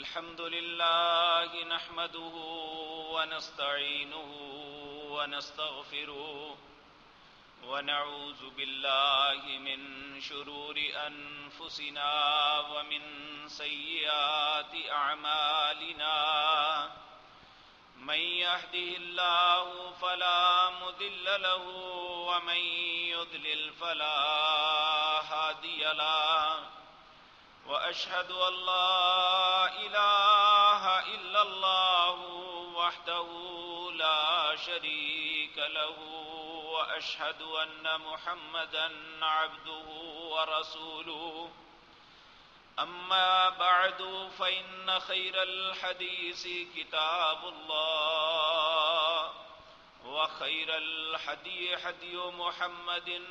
الحمد لله نحمده ونستعينه ونستغفره ونعوذ بالله من شرور أنفسنا ومن سيئات أعمالنا من يهده الله فلا مضل له ومن يضلل فلا هادي له وأشهد أن لا إله إلا الله وحده لا شريك له وأشهد أن محمدا عبده ورسوله أما بعد فإن خير الحديث كتاب الله وخير الحدي حدي محمد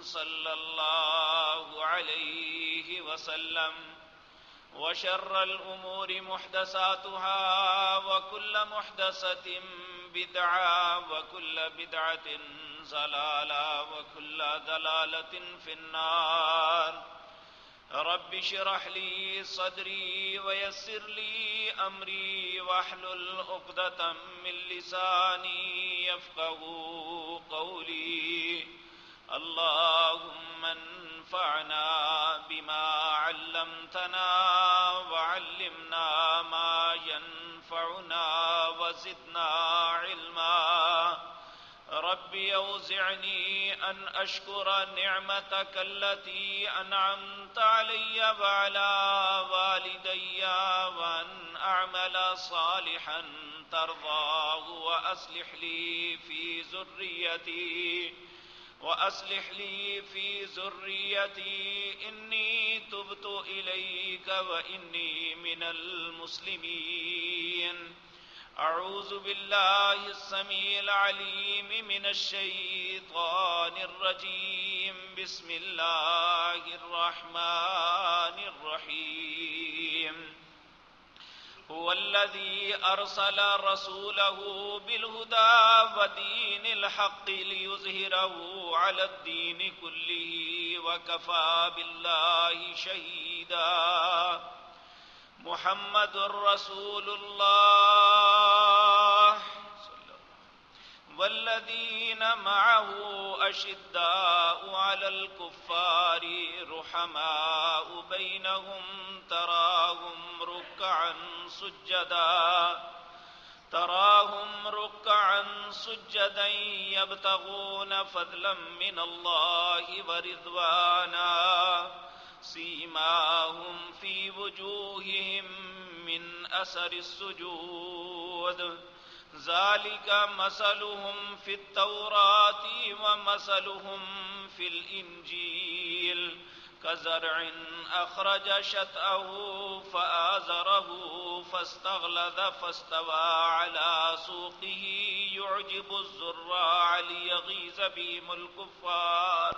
صلى الله عليه وسلم وشر الأمور محدثاتها وكل محدثة بدعة وكل بدعة ضلالة وكل ضلالة في النار رب اشرح لي صدري ويسر لي أمري واحلل عقدة من لساني يفقهوا قولي اللهم انفعنا بما علمتنا وعلمنا ما ينفعنا وزدنا علما رب أوزعني أن أشكر نعمتك التي أنعمت علي وعلى والدي وأن أعمل صالحا ترضاه وأصلح لي في ذريتي إني تبت إليك وإني من المسلمين أعوذ بالله السميع العليم من الشيطان الرجيم بسم الله الرحمن الرحيم هو الذي أرسل رسوله بالهدى ودين الحق ليظهره على الدين كله وكفى بالله شهيدا محمد رسول الله والذين معه أشداء على الكفار رحماء بينهم تراهم ركعا سجدا يبتغون فضلا من الله ورضوانا سيماهم في وجوههم من أثر السجود ذلك مثلهم في التوراة ومثلهم في الإنجيل كزرع أخرج شطأه فآزره فاستغلظ فاستوى على سوقه يعجب الزراع ليغيظ بهم الكفار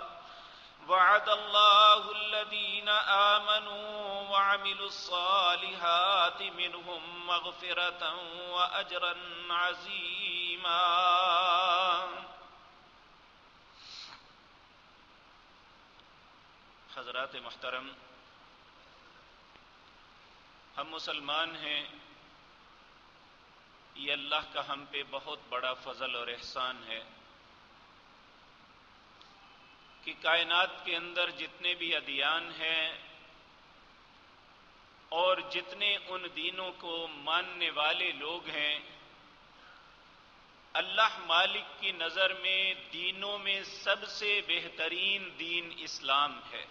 وعد الله الذين آمنوا وعملوا الصالحات منهم مغفرة وأجرا عظيما حضرات محترم، ہم مسلمان ہیں، یہ اللہ کا ہم پہ بہت بڑا فضل اور احسان ہے کہ کائنات کے اندر جتنے بھی ادیان ہیں اور جتنے ان دینوں کو ماننے والے لوگ ہیں، اللہ مالک کی نظر میں دینوں میں سب سے بہترین دین اسلام ہے۔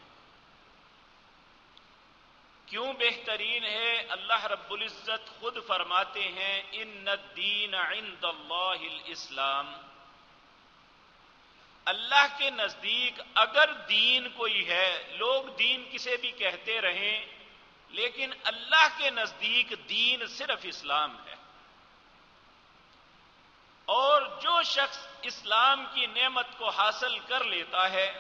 کیوں بہترین ہے؟ اللہ رب العزت خود فرماتے ہیں ان الدین عند اللہ الاسلام، اللہ کے نزدیک اگر دین کوئی ہے، لوگ دین کسے بھی کہتے رہیں، لیکن اللہ کے نزدیک دین صرف اسلام ہے۔ اور جو شخص اسلام کی نعمت کو حاصل کر لیتا ہے،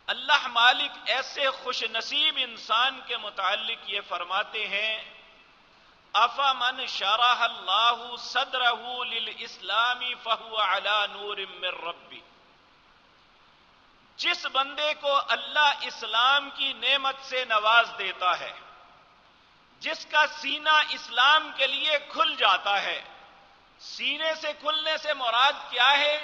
اللہ مالک ایسے خوش نصیب انسان کے متعلق یہ فرماتے ہیں افمن شرح اللہ صدرہ للاسلام فہو علی نور من ربی، جس بندے کو اللہ اسلام کی نعمت سے نواز دیتا ہے، جس کا سینہ اسلام کے لیے کھل جاتا ہے. سینے سے کھلنے سے مراد کیا ہے؟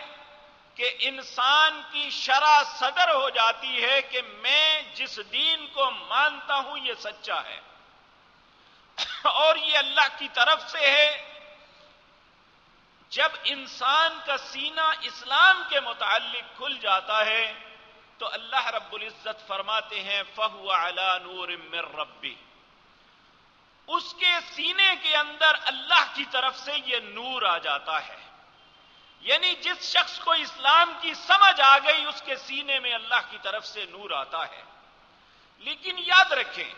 کہ انسان کی شرح صدر ہو جاتی ہے کہ میں جس دین کو مانتا ہوں یہ سچا ہے اور یہ اللہ کی طرف سے ہے. جب انسان کا سینہ اسلام کے متعلق کھل جاتا ہے تو اللہ رب العزت فرماتے ہیں فَهُوَ عَلَى نُورٍ مِّن رَبِّهِ، اس کے سینے کے اندر اللہ کی طرف سے یہ نور آ جاتا ہے. یعنی جس شخص کو اسلام کی سمجھ آ گئی اس کے سینے میں اللہ کی طرف سے نور آتا ہے. لیکن یاد رکھیں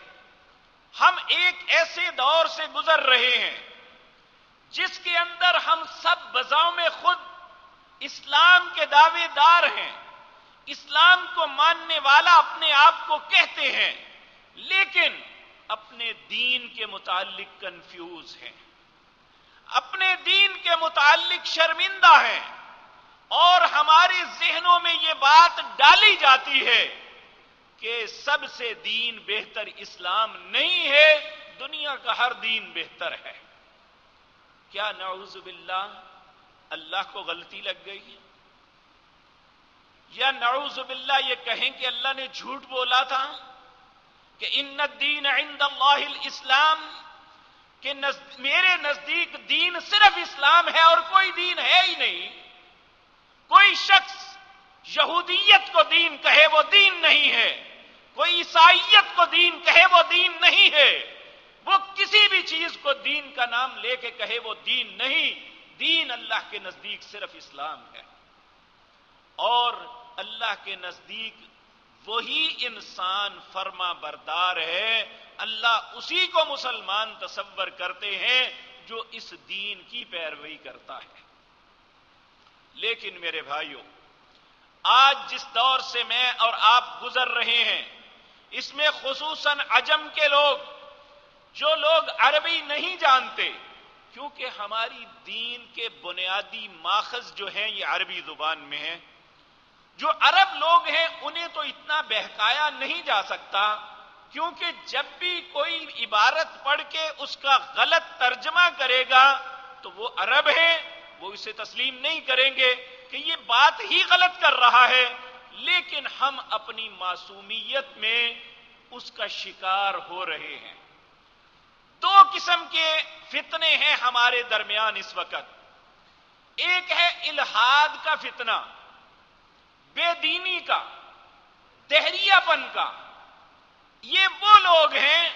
ہم ایک ایسے دور سے گزر رہے ہیں جس کے اندر ہم سب بذاؤم خود اسلام کے دعوے دار ہیں، اسلام کو ماننے والا اپنے آپ کو کہتے ہیں، لیکن اپنے دین کے متعلق کنفیوز ہیں، اپنے دین کے متعلق شرمندہ ہیں، اور ہمارے ذہنوں میں یہ بات ڈالی جاتی ہے کہ سب سے دین بہتر اسلام نہیں ہے، دنیا کا ہر دین بہتر ہے. کیا نعوذ باللہ اللہ کو غلطی لگ گئی؟ یا نعوذ باللہ یہ کہیں کہ اللہ نے جھوٹ بولا تھا کہ ان الدین عند اللہ الاسلام، کہ میرے نزدیک دین صرف اسلام ہے اور کوئی دین ہے ہی نہیں. کوئی شخص یہودیت کو دین کہے وہ دین نہیں ہے، کوئی عیسائیت کو دین کہے وہ دین نہیں ہے، وہ کسی بھی چیز کو دین کا نام لے کے کہے وہ دین نہیں. دین اللہ کے نزدیک صرف اسلام ہے، اور اللہ کے نزدیک وہی انسان فرما بردار ہے. اللہ اسی کو مسلمان تصور کرتے ہیں جو اس دین کی پیروی کرتا ہے. لیکن میرے بھائیوں، آج جس دور سے میں اور آپ گزر رہے ہیں اس میں خصوصاً عجم کے لوگ، جو لوگ عربی نہیں جانتے، کیونکہ ہماری دین کے بنیادی ماخذ جو ہیں یہ عربی زبان میں ہیں، جو عرب لوگ ہیں انہیں تو اتنا بہکایا نہیں جا سکتا، کیونکہ جب بھی کوئی عبارت پڑھ کے اس کا غلط ترجمہ کرے گا تو وہ عرب ہیں، وہ اسے تسلیم نہیں کریں گے کہ یہ بات ہی غلط کر رہا ہے. لیکن ہم اپنی معصومیت میں اس کا شکار ہو رہے ہیں. دو قسم کے فتنے ہیں ہمارے درمیان اس وقت. ایک ہے الحاد کا فتنہ، بے دینی کا، دہریہ پن کا. یہ وہ لوگ ہیں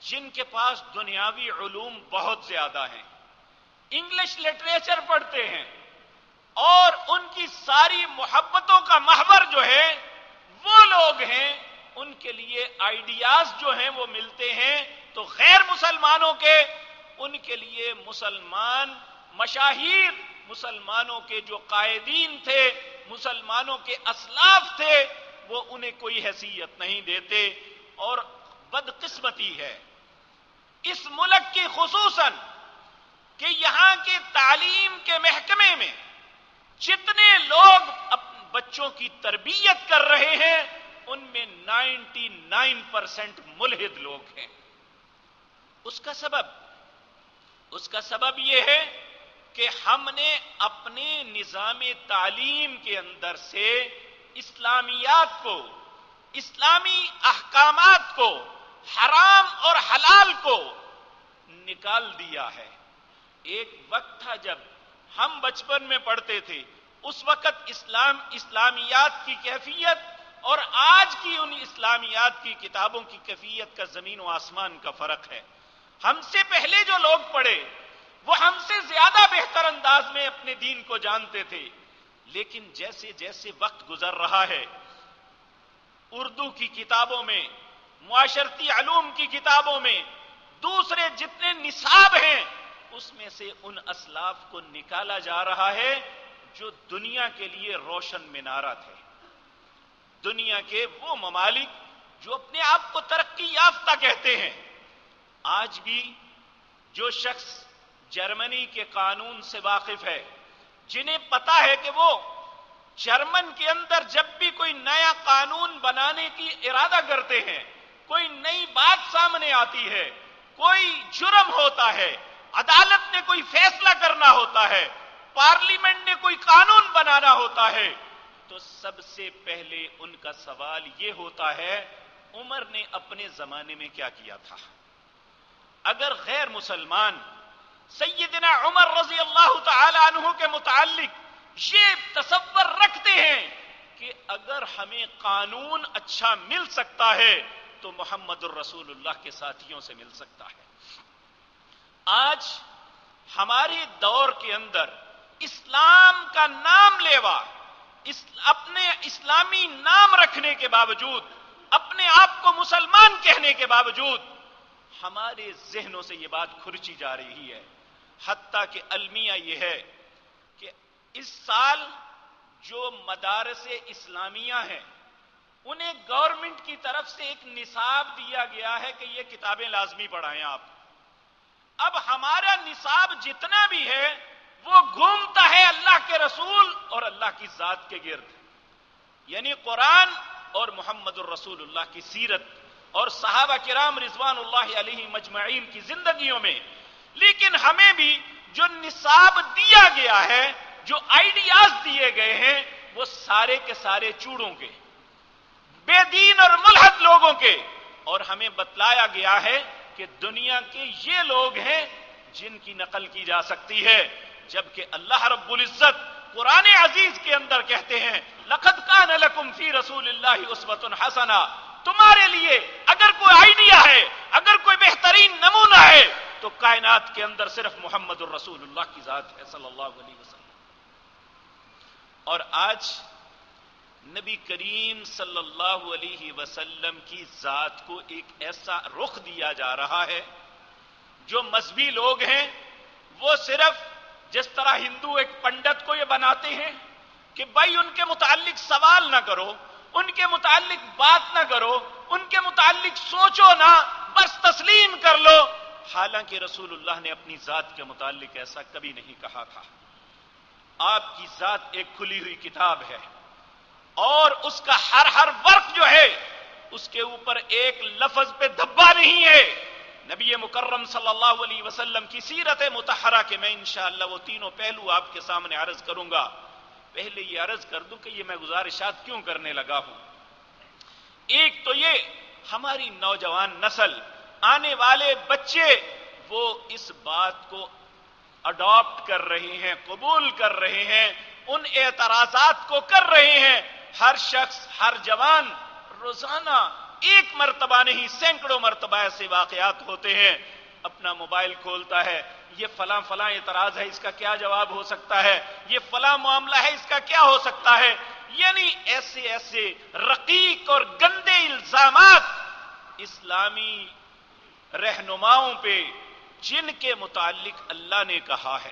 جن کے پاس دنیاوی علوم بہت زیادہ ہیں، انگلش لٹریچر پڑھتے ہیں، اور ان کی ساری محبتوں کا محور جو ہے وہ لوگ ہیں. ان کے لیے آئیڈیاز جو ہیں وہ ملتے ہیں تو غیر مسلمانوں کے، ان کے لیے مسلمان مشاہیر، مسلمانوں کے جو قائدین تھے، مسلمانوں کے اسلاف تھے، وہ انہیں کوئی حیثیت نہیں دیتے. اور بدقسمتی ہے اس ملک کی خصوصاً کہ یہاں کے تعلیم کے محکمے میں جتنے لوگ بچوں کی تربیت کر رہے ہیں ان میں 99% ملحد لوگ ہیں. اس کا سبب یہ ہے کہ ہم نے اپنے نظام تعلیم کے اندر سے اسلامیات کو، اسلامی احکامات کو، حرام اور حلال کو نکال دیا ہے. ایک وقت تھا جب ہم بچپن میں پڑھتے تھے، اس وقت اسلامیات کی کیفیت اور آج کی ان اسلامیات کی کتابوں کی کیفیت کا زمین و آسمان کا فرق ہے. ہم سے پہلے جو لوگ پڑھے وہ ہم سے زیادہ بہتر انداز میں اپنے دین کو جانتے تھے، لیکن جیسے جیسے وقت گزر رہا ہے اردو کی کتابوں میں، معاشرتی علوم کی کتابوں میں، دوسرے جتنے نصاب ہیں اس میں سے ان اسلاف کو نکالا جا رہا ہے جو دنیا کے لیے روشن منارہ تھے. دنیا کے وہ ممالک جو اپنے آپ کو ترقی یافتہ کہتے ہیں، آج بھی جو شخص جرمنی کے قانون سے واقف ہے، جنہیں پتا ہے کہ وہ جرمن کے اندر جب بھی کوئی نیا قانون بنانے کی ارادہ کرتے ہیں، کوئی نئی بات سامنے آتی ہے کوئی جرم ہوتا ہے، عدالت نے کوئی فیصلہ کرنا ہوتا ہے، پارلیمنٹ نے کوئی قانون بنانا ہوتا ہے، تو سب سے پہلے ان کا سوال یہ ہوتا ہے عمر نے اپنے زمانے میں کیا کیا تھا۔ اگر غیر مسلمان سیدنا عمر رضی اللہ تعالی عنہ کے متعلق یہ تصور رکھتے ہیں کہ اگر ہمیں قانون اچھا مل سکتا ہے تو محمد الرسول اللہ کے ساتھیوں سے مل سکتا ہے۔ آج ہمارے دور کے اندر اسلام کا نام لیوا، اپنے اسلامی نام رکھنے کے باوجود، اپنے آپ کو مسلمان کہنے کے باوجود ہمارے ذہنوں سے یہ بات کھرچی جا رہی ہے۔ حتیٰ کہ المیہ یہ ہے کہ اس سال جو مدارس اسلامیہ ہیں انہیں گورنمنٹ کی طرف سے ایک نصاب دیا گیا ہے کہ یہ کتابیں لازمی پڑھائیں آپ۔ اب ہمارا نصاب جتنا بھی ہے وہ گھومتا ہے اللہ کے رسول اور اللہ کی ذات کے گرد، یعنی قرآن اور محمد الرسول اللہ کی سیرت اور صحابہ کرام رضوان اللہ علیہ مجمعین کی زندگیوں میں۔ لیکن ہمیں بھی جو نصاب دیا گیا ہے، جو آئیڈیاز دیے گئے ہیں، وہ سارے کے سارے چوڑوں کے، بے دین اور ملحد لوگوں کے، اور ہمیں بتلایا گیا ہے کہ دنیا کے یہ لوگ ہیں جن کی نقل کی جا سکتی ہے، جبکہ اللہ رب العزت قرآن عزیز کے اندر کہتے ہیں لَقَدْ كَانَ لَكُمْ فِي رَسُولِ اللَّهِ أُسْوَةٌ حَسَنَةٌ، تمہارے لیے اگر کوئی آئیڈیا ہے، اگر کوئی بہترین نمونہ ہے تو کائنات کے اندر صرف محمد الرسول اللہ کی ذات ہے صلی اللہ علیہ وسلم۔ اور آج نبی کریم صلی اللہ علیہ وسلم کی ذات کو ایک ایسا رخ دیا جا رہا ہے، جو مذہبی لوگ ہیں وہ صرف جس طرح ہندو ایک پنڈت کو یہ بناتے ہیں کہ بھائی ان کے متعلق سوال نہ کرو، ان کے متعلق بات نہ کرو، ان کے متعلق سوچو نہ، بس تسلیم کر لو، حالانکہ رسول اللہ نے اپنی ذات کے متعلق ایسا کبھی نہیں کہا تھا۔ آپ کی ذات ایک کھلی ہوئی کتاب ہے، اور اس کا ہر ورق جو ہے اس کے اوپر ایک لفظ پہ دھبا نہیں ہے۔ نبی مکرم صلی اللہ علیہ وسلم کی سیرت مطہرہ کے میں انشاءاللہ وہ تینوں پہلو آپ کے سامنے عرض کروں گا۔ پہلے یہ عرض کر دوں کہ یہ میں گزارشات کیوں کرنے لگا ہوں۔ ایک تو یہ ہماری نوجوان نسل، آنے والے بچے، وہ اس بات کو اڈاپٹ کر رہے ہیں، قبول کر رہے ہیں، ان اعتراضات کو کر رہے ہیں۔ ہر شخص، ہر جوان روزانہ ایک مرتبہ نہیں سینکڑوں مرتبہ ایسے واقعات ہوتے ہیں، اپنا موبائل کھولتا ہے، یہ فلاں فلاں اعتراض ہے، اس کا کیا جواب ہو سکتا ہے، یہ فلاں معاملہ ہے، اس کا کیا ہو سکتا ہے، یعنی ایسے ایسے رقیق اور گندے الزامات اسلامی رہنماؤں پہ جن کے متعلق اللہ نے کہا ہے۔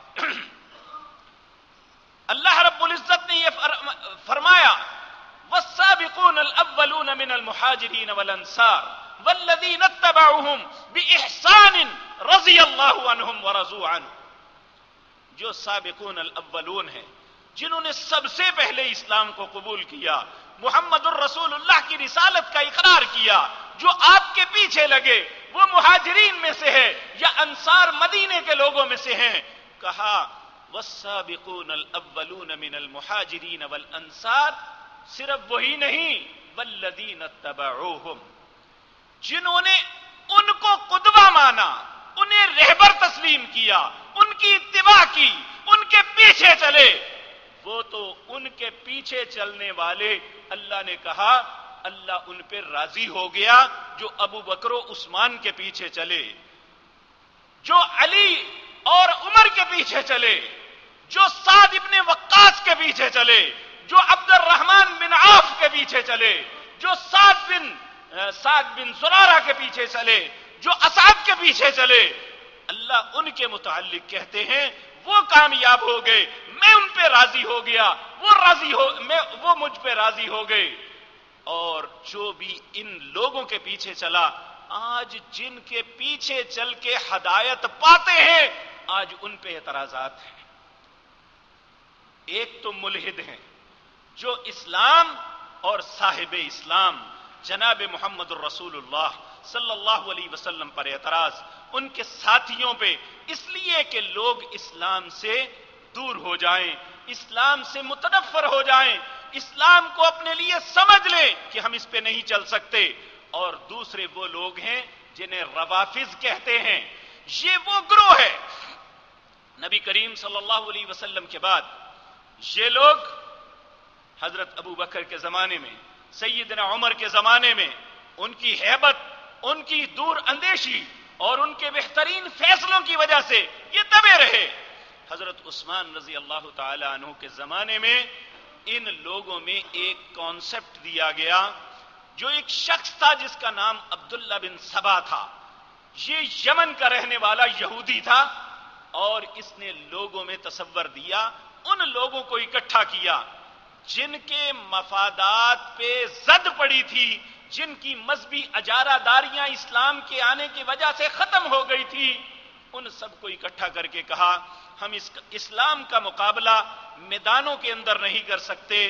اللہ رب العزت نے یہ فرمایا والسابقون الاولون من المہاجرین والانصار والذین اتبعوہم بإحسان رضی اللہ عنہم ورضوا عنہ۔ جو سابقون الاولون ہیں، جنہوں نے سب سے پہلے اسلام کو قبول کیا، محمد الرسول اللہ کی رسالت کا اقرار کیا، جو آپ کے پیچھے لگے، وہ مہاجرین میں سے ہے یا انصار مدینے کے لوگوں میں سے ہیں، کہا والسابقون الاولون من المہاجرین والانصار، صرف وہی نہیں والذین اتبعوہم، جنہوں نے ان کو قدوہ مانا، انہیں رہبر تسلیم کیا، ان کی اتباع کی، ان کے پیچھے چلے، وہ تو ان کے پیچھے چلنے والے اللہ نے کہا اللہ ان پہ راضی ہو گیا جو ابو بکر و عثمان کے پیچھے چلے، جو علی اور عمر کے پیچھے چلے، جو سعد ابن وقاص کے پیچھے چلے، جو عبد الرحمن بن عوف کے پیچھے چلے، جو سعد بن زرارہ کے پیچھے چلے، جو اسعد کے پیچھے چلے، اللہ ان کے متعلق کہتے ہیں وہ کامیاب ہو گئے، میں ان پہ راضی ہو گیا، وہ مجھ پہ راضی ہو گئے۔ اور جو بھی ان لوگوں کے پیچھے چلا، آج جن کے پیچھے چل کے ہدایت پاتے ہیں، آج ان پہ اعتراضات ہیں۔ ایک تو ملحد ہیں جو اسلام اور صاحب اسلام جناب محمد الرسول اللہ صلی اللہ علیہ وسلم پر اعتراض، ان کے ساتھیوں پہ، اس لیے کہ لوگ اسلام سے دور ہو جائیں، اسلام سے متنفر ہو جائیں، اسلام کو اپنے لیے سمجھ لیں کہ ہم اس پہ نہیں چل سکتے۔ اور دوسرے وہ لوگ ہیں جنہیں روافض کہتے ہیں، یہ وہ گروہ ہے۔ نبی کریم صلی اللہ علیہ وسلم کے بعد یہ لوگ حضرت ابو بکر کے زمانے میں، سیدنا عمر کے زمانے میں، ان کی ہیبت، ان کی دور اندیشی اور ان کے بہترین فیصلوں کی وجہ سے یہ دبے رہے۔ حضرت عثمان رضی اللہ تعالی عنہ کے زمانے میں ان لوگوں میں ایک کانسیپٹ دیا گیا، جو ایک شخص تھا جس کا نام عبداللہ بن سبا تھا۔ یہ یمن کا رہنے والا یہودی تھا، اور اس نے لوگوں میں تصور دیا، ان لوگوں کو اکٹھا کیا جن کے مفادات پہ زد پڑی تھی، جن کی مذہبی اجارہ داریاں اسلام کے آنے کی وجہ سے ختم ہو گئی تھی، ان سب کو اکٹھا کر کے کہا ہم اسلام کا مقابلہ میدانوں کے اندر نہیں کر سکتے،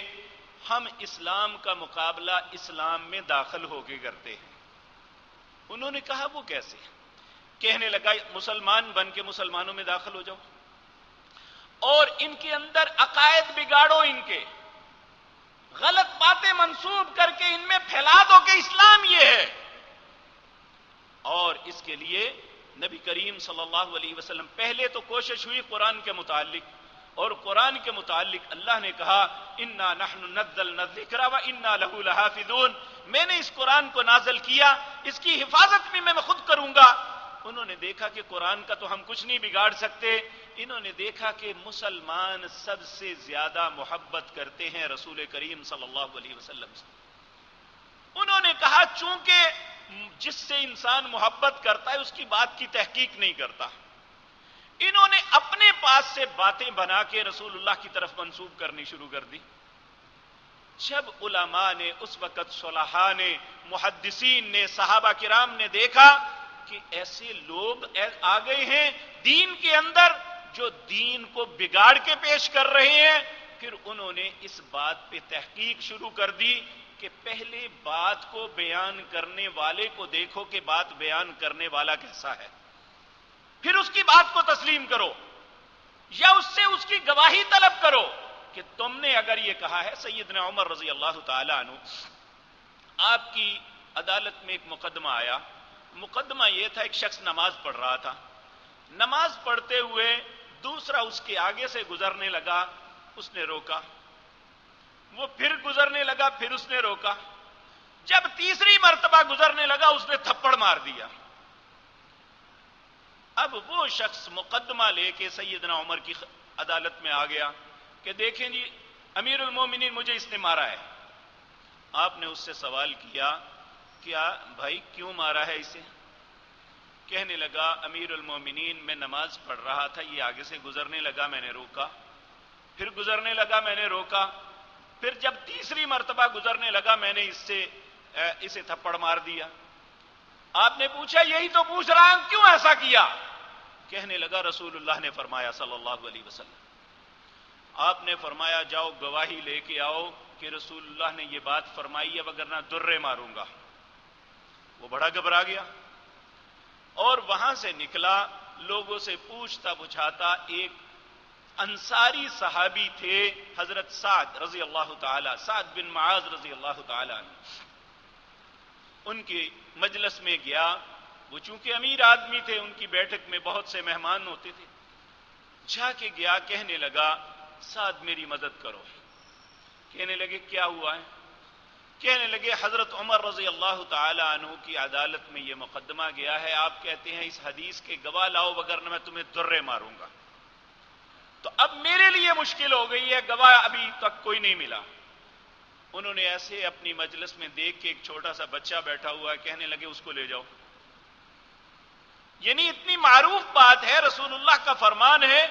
ہم اسلام کا مقابلہ اسلام میں داخل ہو کے کرتے ہیں۔ انہوں نے کہا وہ کیسے؟ کہنے لگا مسلمان بن کے مسلمانوں میں داخل ہو جاؤ، اور ان کے اندر عقائد بگاڑو، ان کے غلط باتیں منسوب کر کے ان میں پھیلا دو کہ اسلام یہ ہے۔ اور اس کے لیے نبی کریم صلی اللہ علیہ وسلم پہلے تو کوشش ہوئی قرآن کے متعلق، اور قرآن کے متعلق اللہ نے کہا انا نحن نزلنا الذکر وانا لہ لحافظون، میں نے اس قرآن کو نازل کیا، اس کی حفاظت بھی میں خود کروں گا۔ انہوں نے دیکھا کہ قرآن کا تو ہم کچھ نہیں بگاڑ سکتے، انہوں نے دیکھا کہ مسلمان سب سے زیادہ محبت کرتے ہیں رسول کریم صلی اللہ علیہ وسلم سے۔ انہوں نے کہا چونکہ جس سے انسان محبت کرتا ہے اس کی بات کی تحقیق نہیں کرتا، انہوں نے اپنے پاس سے باتیں بنا کے رسول اللہ کی طرف منسوب کرنی شروع کر دی۔ جب علماء نے، اس وقت صلحاء نے، محدثین نے، صحابہ کرام نے دیکھا کہ ایسے لوگ آ گئے ہیں دین کے اندر جو دین کو بگاڑ کے پیش کر رہے ہیں، پھر انہوں نے اس بات پہ تحقیق شروع کر دی کہ پہلے بات کو بیان کرنے والے کو دیکھو کہ بات بیان کرنے والا کیسا ہے، پھر اس کی بات کو تسلیم کرو یا اس سے اس کی گواہی طلب کرو کہ تم نے اگر یہ کہا ہے۔ سیدنا عمر رضی اللہ تعالی عنہ، آپ کی عدالت میں ایک مقدمہ آیا۔ مقدمہ یہ تھا، ایک شخص نماز پڑھ رہا تھا، نماز پڑھتے ہوئے دوسرا اس کے آگے سے گزرنے لگا، اس نے روکا، وہ پھر گزرنے لگا، پھر اس نے روکا، جب تیسری مرتبہ گزرنے لگا اس نے تھپڑ مار دیا۔ اب وہ شخص مقدمہ لے کے سیدنا عمر کی عدالت میں آ گیا کہ دیکھیں جی امیر المومنین مجھے اس نے مارا ہے۔ آپ نے اس سے سوال کیا کیا بھائی کیوں مارا ہے اسے؟ کہنے لگا امیر المومنین میں نماز پڑھ رہا تھا، یہ آگے سے گزرنے لگا، میں نے روکا، پھر گزرنے لگا، میں نے روکا، پھر جب تیسری مرتبہ گزرنے لگا میں نے اسے تھپڑ مار دیا۔ آپ نے پوچھا یہی تو پوچھ رہا ہوں کیوں ایسا کیا؟ کہنے لگا رسول اللہ نے فرمایا صلی اللہ علیہ وسلم، آپ نے فرمایا جاؤ گواہی لے کے آؤ کہ رسول اللہ نے یہ بات فرمائی ہے وگرنہ درے ماروں گا۔ وہ بڑا گھبرا گیا اور وہاں سے نکلا، لوگوں سے پوچھتا بچھاتا ایک انصاری صحابی تھے حضرت سعد رضی اللہ تعالی، سعد بن معاذ رضی اللہ تعالی عنہ، ان کی مجلس میں گیا۔ وہ چونکہ امیر آدمی تھے، ان کی بیٹھک میں بہت سے مہمان ہوتے تھے، جا کے گیا، کہنے لگا سعد میری مدد کرو۔ کہنے لگے کیا ہوا ہے؟ کہنے لگے حضرت عمر رضی اللہ تعالی عنہ کی عدالت میں یہ مقدمہ گیا ہے، آپ کہتے ہیں اس حدیث کے گواہ لاؤ وگرنہ میں تمہیں درے ماروں گا۔ تو اب میرے لیے مشکل ہو گئی ہے، گواہ ابھی تک کوئی نہیں ملا۔ انہوں نے ایسے اپنی مجلس میں دیکھ کے ایک چھوٹا سا بچہ بیٹھا ہوا ہے، کہنے لگے اس کو لے جاؤ۔ یعنی اتنی معروف بات ہے، رسول اللہ کا فرمان ہے،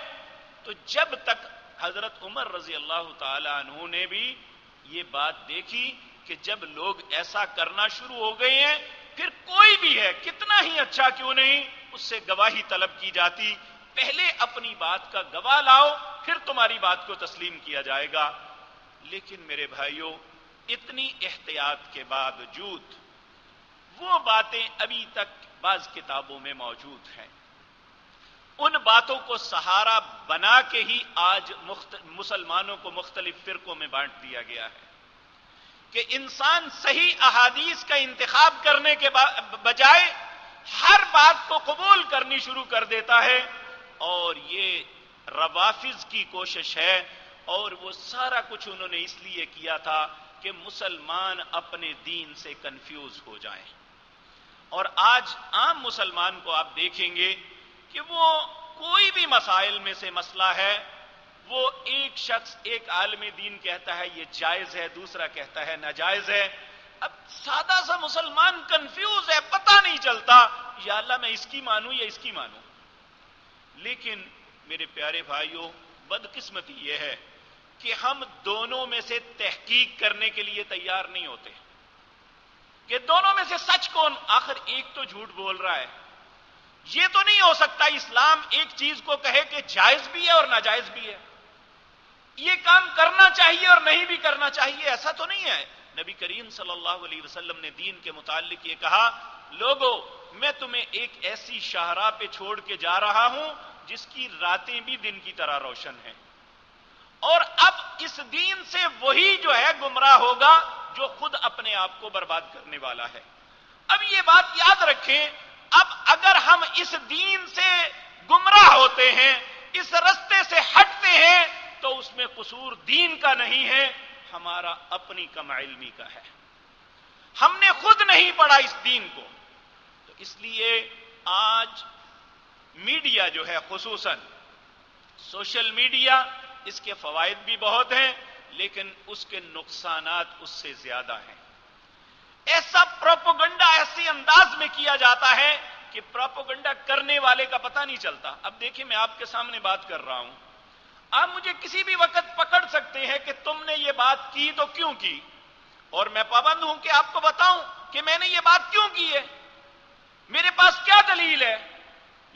تو جب تک حضرت عمر رضی اللہ تعالی عنہ نے بھی یہ بات دیکھی کہ جب لوگ ایسا کرنا شروع ہو گئے ہیں، پھر کوئی بھی ہے کتنا ہی اچھا کیوں نہیں اس سے گواہی طلب کی جاتی، پہلے اپنی بات کا گواہ لاؤ پھر تمہاری بات کو تسلیم کیا جائے گا۔ لیکن میرے بھائیوں، اتنی احتیاط کے باوجود وہ باتیں ابھی تک بعض کتابوں میں موجود ہیں. ان باتوں کو سہارا بنا کے ہی آج مسلمانوں کو مختلف فرقوں میں بانٹ دیا گیا ہے کہ انسان صحیح احادیث کا انتخاب کرنے کے بجائے ہر بات کو قبول کرنی شروع کر دیتا ہے. اور یہ روافض کی کوشش ہے، اور وہ سارا کچھ انہوں نے اس لیے کیا تھا کہ مسلمان اپنے دین سے کنفیوز ہو جائیں. اور آج عام مسلمان کو آپ دیکھیں گے کہ وہ کوئی بھی مسائل میں سے مسئلہ ہے، وہ ایک شخص ایک عالم دین کہتا ہے یہ جائز ہے، دوسرا کہتا ہے ناجائز ہے. اب سادہ سا مسلمان کنفیوز ہے، پتہ نہیں چلتا یا اللہ میں اس کی مانوں یا اس کی مانوں. لیکن میرے پیارے بھائیوں، بدقسمتی یہ ہے کہ ہم دونوں میں سے تحقیق کرنے کے لیے تیار نہیں ہوتے کہ دونوں میں سے سچ کون. آخر ایک تو جھوٹ بول رہا ہے. یہ تو نہیں ہو سکتا اسلام ایک چیز کو کہے کہ جائز بھی ہے اور ناجائز بھی ہے، یہ کام کرنا چاہیے اور نہیں بھی کرنا چاہیے، ایسا تو نہیں ہے. نبی کریم صلی اللہ علیہ وسلم نے دین کے متعلق یہ کہا، لوگو میں تمہیں ایک ایسی شاہراہ پہ چھوڑ کے جا رہا ہوں جس کی راتیں بھی دن کی طرح روشن ہیں، اور اب اس دین سے وہی جو ہے گمراہ ہوگا جو خود اپنے آپ کو برباد کرنے والا ہے. اب یہ بات یاد رکھیں، اب اگر ہم اس دین سے گمراہ ہوتے ہیں، اس رستے سے ہٹتے ہیں، تو اس میں قصور دین کا نہیں ہے، ہمارا اپنی کم علمی کا ہے. ہم نے خود نہیں پڑھا اس دین کو. تو اس لیے آج میڈیا جو ہے، خصوصاً سوشل میڈیا، اس کے فوائد بھی بہت ہیں لیکن اس کے نقصانات اس سے زیادہ ہیں. ایسا پروپیگنڈا ایسے انداز میں کیا جاتا ہے کہ پروپیگنڈا کرنے والے کا پتہ نہیں چلتا. اب دیکھیں، میں آپ کے سامنے بات کر رہا ہوں، آپ مجھے کسی بھی وقت پکڑ سکتے ہیں کہ تم نے یہ بات کی تو کیوں کی، اور میں پابند ہوں کہ آپ کو بتاؤں کہ میں نے یہ بات کیوں کی ہے، میرے پاس کیا دلیل ہے.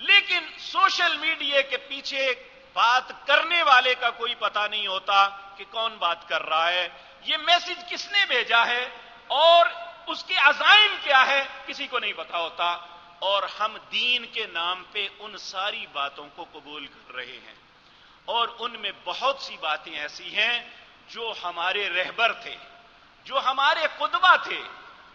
لیکن سوشل میڈیا کے پیچھے بات کرنے والے کا کوئی پتہ نہیں ہوتا کہ کون بات کر رہا ہے، یہ میسج کس نے بھیجا ہے اور اس کے عزائم کیا ہے، کسی کو نہیں پتا ہوتا. اور ہم دین کے نام پہ ان ساری باتوں کو قبول کر رہے ہیں، اور ان میں بہت سی باتیں ایسی ہیں جو ہمارے رہبر تھے، جو ہمارے قدوہ تھے،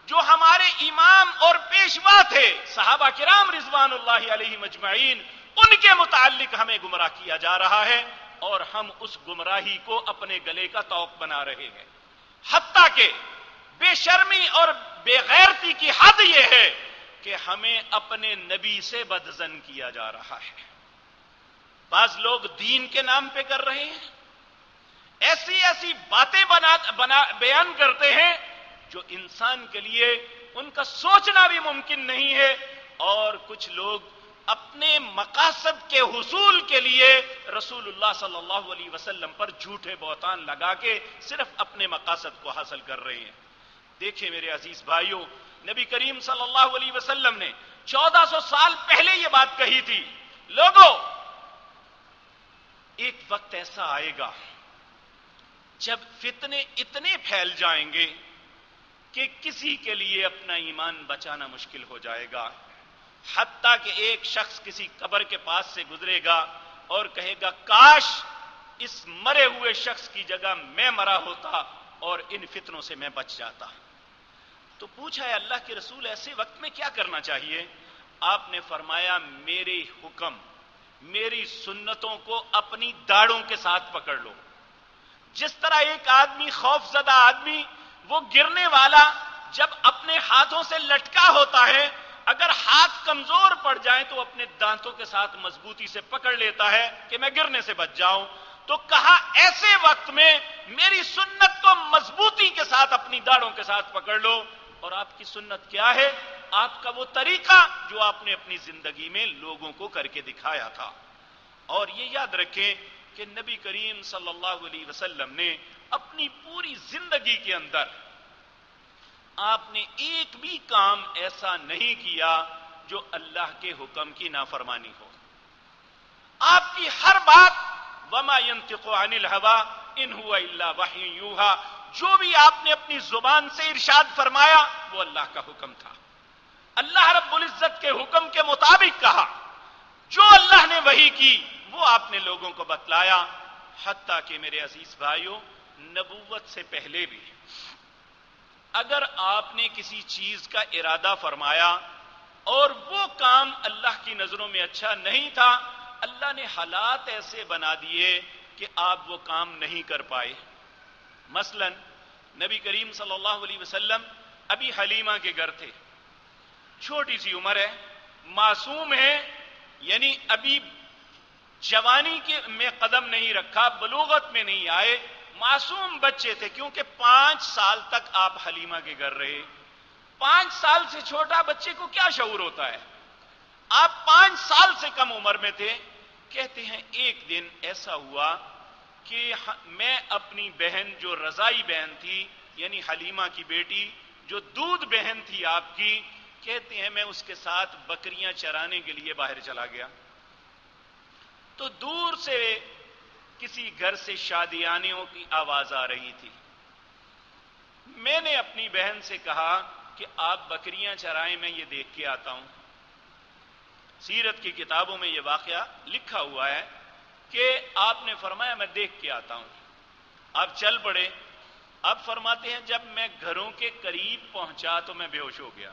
جو ہمارے امام اور پیشوا تھے صحابہ کرام رضوان اللہ علیہم اجمعین، ان کے متعلق ہمیں گمراہ کیا جا رہا ہے، اور ہم اس گمراہی کو اپنے گلے کا طوق بنا رہے ہیں. حتیٰ کہ بے شرمی اور بے غیرتی کی حد یہ ہے کہ ہمیں اپنے نبی سے بدظن کیا جا رہا ہے. بعض لوگ دین کے نام پہ کر رہے ہیں، ایسی ایسی باتیں بیان کرتے ہیں جو انسان کے لیے ان کا سوچنا بھی ممکن نہیں ہے. اور کچھ لوگ اپنے مقاصد کے حصول کے لیے رسول اللہ صلی اللہ علیہ وسلم پر جھوٹے بہتان لگا کے صرف اپنے مقاصد کو حاصل کر رہے ہیں. دیکھیں میرے عزیز بھائیوں، نبی کریم صلی اللہ علیہ وسلم نے 1400 سال پہلے یہ بات کہی تھی، لوگوں ایک وقت ایسا آئے گا جب فتنے اتنے پھیل جائیں گے کہ کسی کے لیے اپنا ایمان بچانا مشکل ہو جائے گا. حتیٰ کہ ایک شخص کسی قبر کے پاس سے گزرے گا اور کہے گا کاش اس مرے ہوئے شخص کی جگہ میں مرا ہوتا اور ان فتنوں سے میں بچ جاتا. تو پوچھا ہے اللہ کے رسول ایسے وقت میں کیا کرنا چاہیے؟ آپ نے فرمایا میرے حکم، میری سنتوں کو اپنی داڑھوں کے ساتھ پکڑ لو. جس طرح ایک آدمی، خوف زدہ آدمی، وہ گرنے والا جب اپنے ہاتھوں سے لٹکا ہوتا ہے، اگر ہاتھ کمزور پڑ جائیں تو اپنے دانتوں کے ساتھ مضبوطی سے پکڑ لیتا ہے کہ میں گرنے سے بچ جاؤں. تو کہا ایسے وقت میں میری سنت کو مضبوطی کے ساتھ اپنی داڑھوں کے ساتھ پکڑ لو. اور آپ کی سنت کیا ہے؟ آپ کا وہ طریقہ جو آپ نے اپنی زندگی میں لوگوں کو کر کے دکھایا تھا. اور یہ یاد رکھیں کہ نبی کریم صلی اللہ علیہ وسلم نے اپنی پوری زندگی کے اندر آپ نے ایک بھی کام ایسا نہیں کیا جو اللہ کے حکم کی نافرمانی ہو. آپ کی ہر بات وما ينطق عن الهوى ان هو الا وحی یوحى، جو بھی آپ نے اپنی زبان سے ارشاد فرمایا وہ اللہ کا حکم تھا. اللہ رب العزت کے حکم کے مطابق کہا، جو اللہ نے وحی کی وہ آپ نے لوگوں کو بتلایا، حتیٰ کہ میرے عزیز بھائیوں نبوت سے پہلے بھی اگر آپ نے کسی چیز کا ارادہ فرمایا اور وہ کام اللہ کی نظروں میں اچھا نہیں تھا، اللہ نے حالات ایسے بنا دیے کہ آپ وہ کام نہیں کر پائے۔ مثلا نبی کریم صلی اللہ علیہ وسلم ابھی حلیمہ کے گھر تھے، چھوٹی سی عمر ہے، معصوم ہے، یعنی ابھی جوانی میں قدم نہیں رکھا، بلوغت میں نہیں آئے، معصوم بچے تھے، کیونکہ 5 سال تک آپ حلیمہ کے گھر رہے۔ 5 سال سے چھوٹا بچے کو کیا شعور ہوتا ہے؟ آپ 5 سال سے کم عمر میں تھے۔ کہتے ہیں ایک دن ایسا ہوا کہ میں اپنی بہن جو رضائی بہن تھی، یعنی حلیمہ کی بیٹی جو دودھ بہن تھی آپ کی، کہتے ہیں میں اس کے ساتھ بکریاں چرانے کے لیے باہر چلا گیا، تو دور سے کسی گھر سے شادیانیوں کی آواز آ رہی تھی۔ میں نے اپنی بہن سے کہا کہ آپ بکریاں چرائیں، میں یہ دیکھ کے آتا ہوں۔ سیرت کی کتابوں میں یہ واقعہ لکھا ہوا ہے کہ آپ نے فرمایا میں دیکھ کے آتا ہوں۔ آپ چل پڑے۔ اب فرماتے ہیں جب میں گھروں کے قریب پہنچا تو میں بے ہوش ہو گیا۔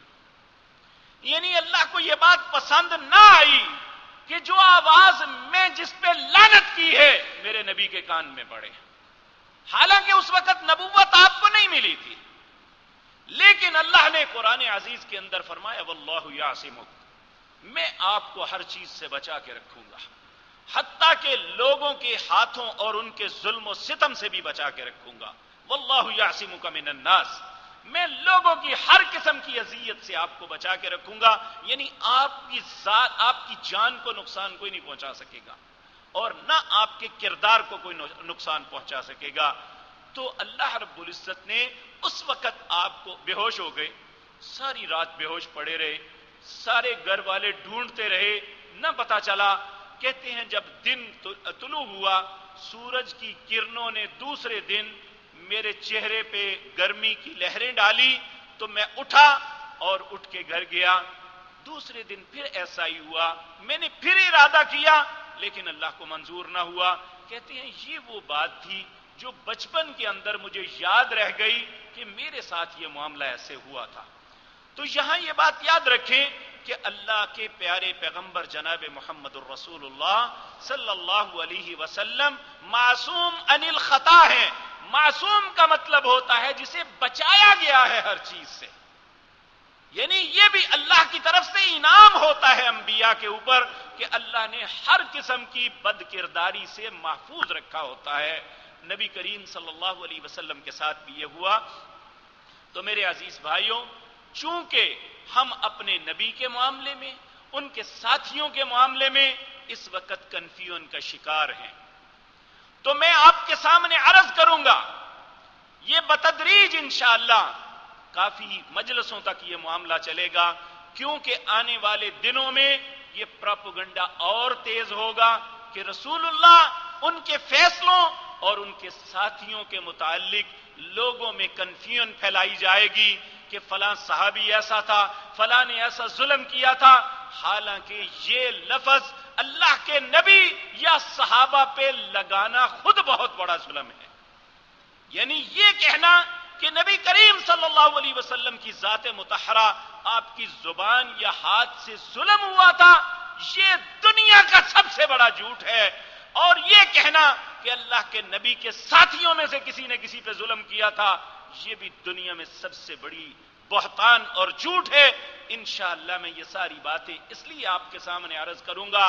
یعنی اللہ کو یہ بات پسند نہ آئی کہ جو آواز میں جس پہ لعنت کی ہے میرے نبی کے کان میں پڑے، حالانکہ اس وقت نبوت آپ کو نہیں ملی تھی، لیکن اللہ نے قرآن عزیز کے اندر فرمایا واللہ یعصمک، میں آپ کو ہر چیز سے بچا کے رکھوں گا، حتیٰ کہ لوگوں کے ہاتھوں اور ان کے ظلم و ستم سے بھی بچا کے رکھوں گا۔ واللہ یعصمک من الناس، میں لوگوں کی ہر قسم کی اذیت سے آپ کو بچا کے رکھوں گا، یعنی آپ کی ذات، آپ کی جان کو نقصان کوئی نہیں پہنچا سکے گا اور نہ آپ کے کردار کو کوئی نقصان پہنچا سکے گا۔ تو اللہ رب العزت نے اس وقت آپ کو بے ہوش ہو گئے، ساری رات بے ہوش پڑے رہے، سارے گھر والے ڈھونڈتے رہے، نہ پتا چلا۔ کہتے ہیں جب دن طلوع ہوا، سورج کی کرنوں نے دوسرے دن میرے چہرے پہ گرمی کی لہریں ڈالی تو میں اٹھا اور اٹھ کے گھر گیا۔ دوسرے دن پھر ایسا ہی ہوا، میں نے پھر ارادہ کیا لیکن اللہ کو منظور نہ ہوا۔ کہتے ہیں یہ وہ بات تھی جو بچپن کے اندر مجھے یاد رہ گئی کہ میرے ساتھ یہ معاملہ ایسے ہوا تھا۔ تو یہاں یہ بات یاد رکھیں کہ اللہ کے پیارے پیغمبر جناب محمد الرسول اللہ صلی اللہ علیہ وسلم معصوم عن الخطا ہیں۔ معصوم کا مطلب ہوتا ہے جسے بچایا گیا ہے ہر چیز سے، یعنی یہ بھی اللہ کی طرف سے انعام ہوتا ہے انبیاء کے اوپر کہ اللہ نے ہر قسم کی بد کرداری سے محفوظ رکھا ہوتا ہے۔ نبی کریم صلی اللہ علیہ وسلم کے ساتھ بھی یہ ہوا۔ تو میرے عزیز بھائیوں، چونکہ ہم اپنے نبی کے معاملے میں، ان کے ساتھیوں کے معاملے میں اس وقت کنفیوژن کا شکار ہیں، تو میں آپ کے سامنے عرض کروں گا، یہ بتدریج انشاءاللہ کافی مجلسوں تک یہ معاملہ چلے گا، کیونکہ آنے والے دنوں میں یہ پروپیگنڈا اور تیز ہوگا کہ رسول اللہ ان کے فیصلوں اور ان کے ساتھیوں کے متعلق لوگوں میں کنفیوژن پھیلائی جائے گی کہ فلاں صحابی ایسا تھا، فلاں نے ایسا ظلم کیا تھا، حالانکہ یہ لفظ اللہ کے نبی یا صحابہ پہ لگانا خود بہت بڑا ظلم ہے۔ یعنی یہ کہنا کہ نبی کریم صلی اللہ علیہ وسلم کی ذات مطہرہ آپ کی زبان یا ہاتھ سے ظلم ہوا تھا، یہ دنیا کا سب سے بڑا جھوٹ ہے۔ اور یہ کہنا کہ اللہ کے نبی کے ساتھیوں میں سے کسی نے کسی پہ ظلم کیا تھا، یہ بھی دنیا میں سب سے بڑی بہتان اور جھوٹ ہے۔ انشاءاللہ میں یہ ساری باتیں اس لیے آپ کے سامنے عرض کروں گا۔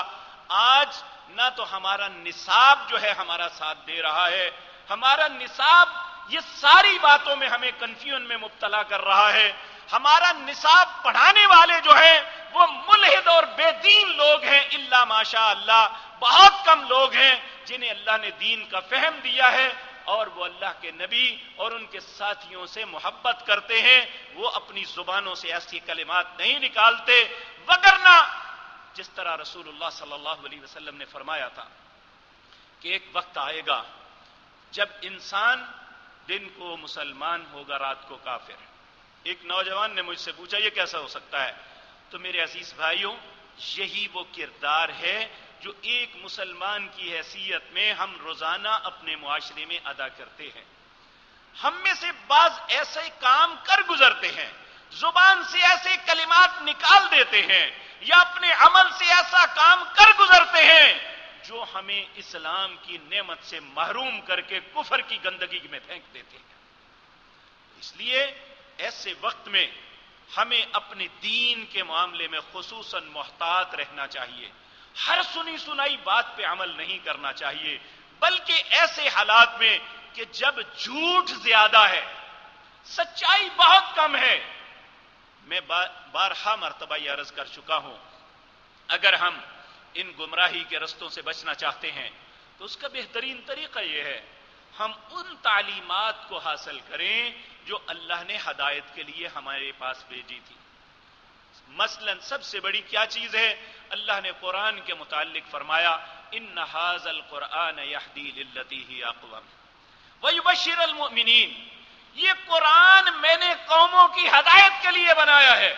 آج نہ تو ہمارا نصاب جو ہے ہمارا ساتھ دے رہا ہے، ہمارا نصاب یہ ساری باتوں میں ہمیں کنفیوژن میں مبتلا کر رہا ہے۔ ہمارا نصاب پڑھانے والے جو ہیں وہ ملحد اور بے دین لوگ ہیں، الا ماشاء اللہ بہت کم لوگ ہیں جنہیں اللہ نے دین کا فہم دیا ہے اور وہ اللہ کے نبی اور ان کے ساتھیوں سے محبت کرتے ہیں، وہ اپنی زبانوں سے ایسی کلمات نہیں نکالتے، وگرنہ جس طرح رسول اللہ صلی اللہ علیہ وسلم نے فرمایا تھا کہ ایک وقت آئے گا جب انسان دن کو مسلمان ہوگا، رات کو کافر۔ ایک نوجوان نے مجھ سے پوچھا یہ کیسا ہو سکتا ہے؟ تو میرے عزیز بھائیوں، یہی وہ کردار ہے جو ایک مسلمان کی حیثیت میں ہم روزانہ اپنے معاشرے میں ادا کرتے ہیں۔ ہم میں سے بعض ایسے کام کر گزرتے ہیں، زبان سے ایسے کلمات نکال دیتے ہیں یا اپنے عمل سے ایسا کام کر گزرتے ہیں جو ہمیں اسلام کی نعمت سے محروم کر کے کفر کی گندگی میں پھینک دیتے ہیں۔ اس لیے ایسے وقت میں ہمیں اپنے دین کے معاملے میں خصوصاً محتاط رہنا چاہیے۔ ہر سنی سنائی بات پہ عمل نہیں کرنا چاہیے، بلکہ ایسے حالات میں کہ جب جھوٹ زیادہ ہے، سچائی بہت کم ہے۔ میں بارہا مرتبہ یہ عرض کر چکا ہوں، اگر ہم ان گمراہی کے رستوں سے بچنا چاہتے ہیں تو اس کا بہترین طریقہ یہ ہے ہم ان تعلیمات کو حاصل کریں جو اللہ نے ہدایت کے لیے ہمارے پاس بھیجی تھی۔ مثلا سب سے بڑی کیا چیز ہے؟ اللہ نے قرآن کے متعلق فرمایا ان ھذا القرآن یہدی للتی ہی اقوم ویبشر المؤمنین۔ یہ قرآن میں نے قوموں کی ہدایت کے لیے بنایا ہے۔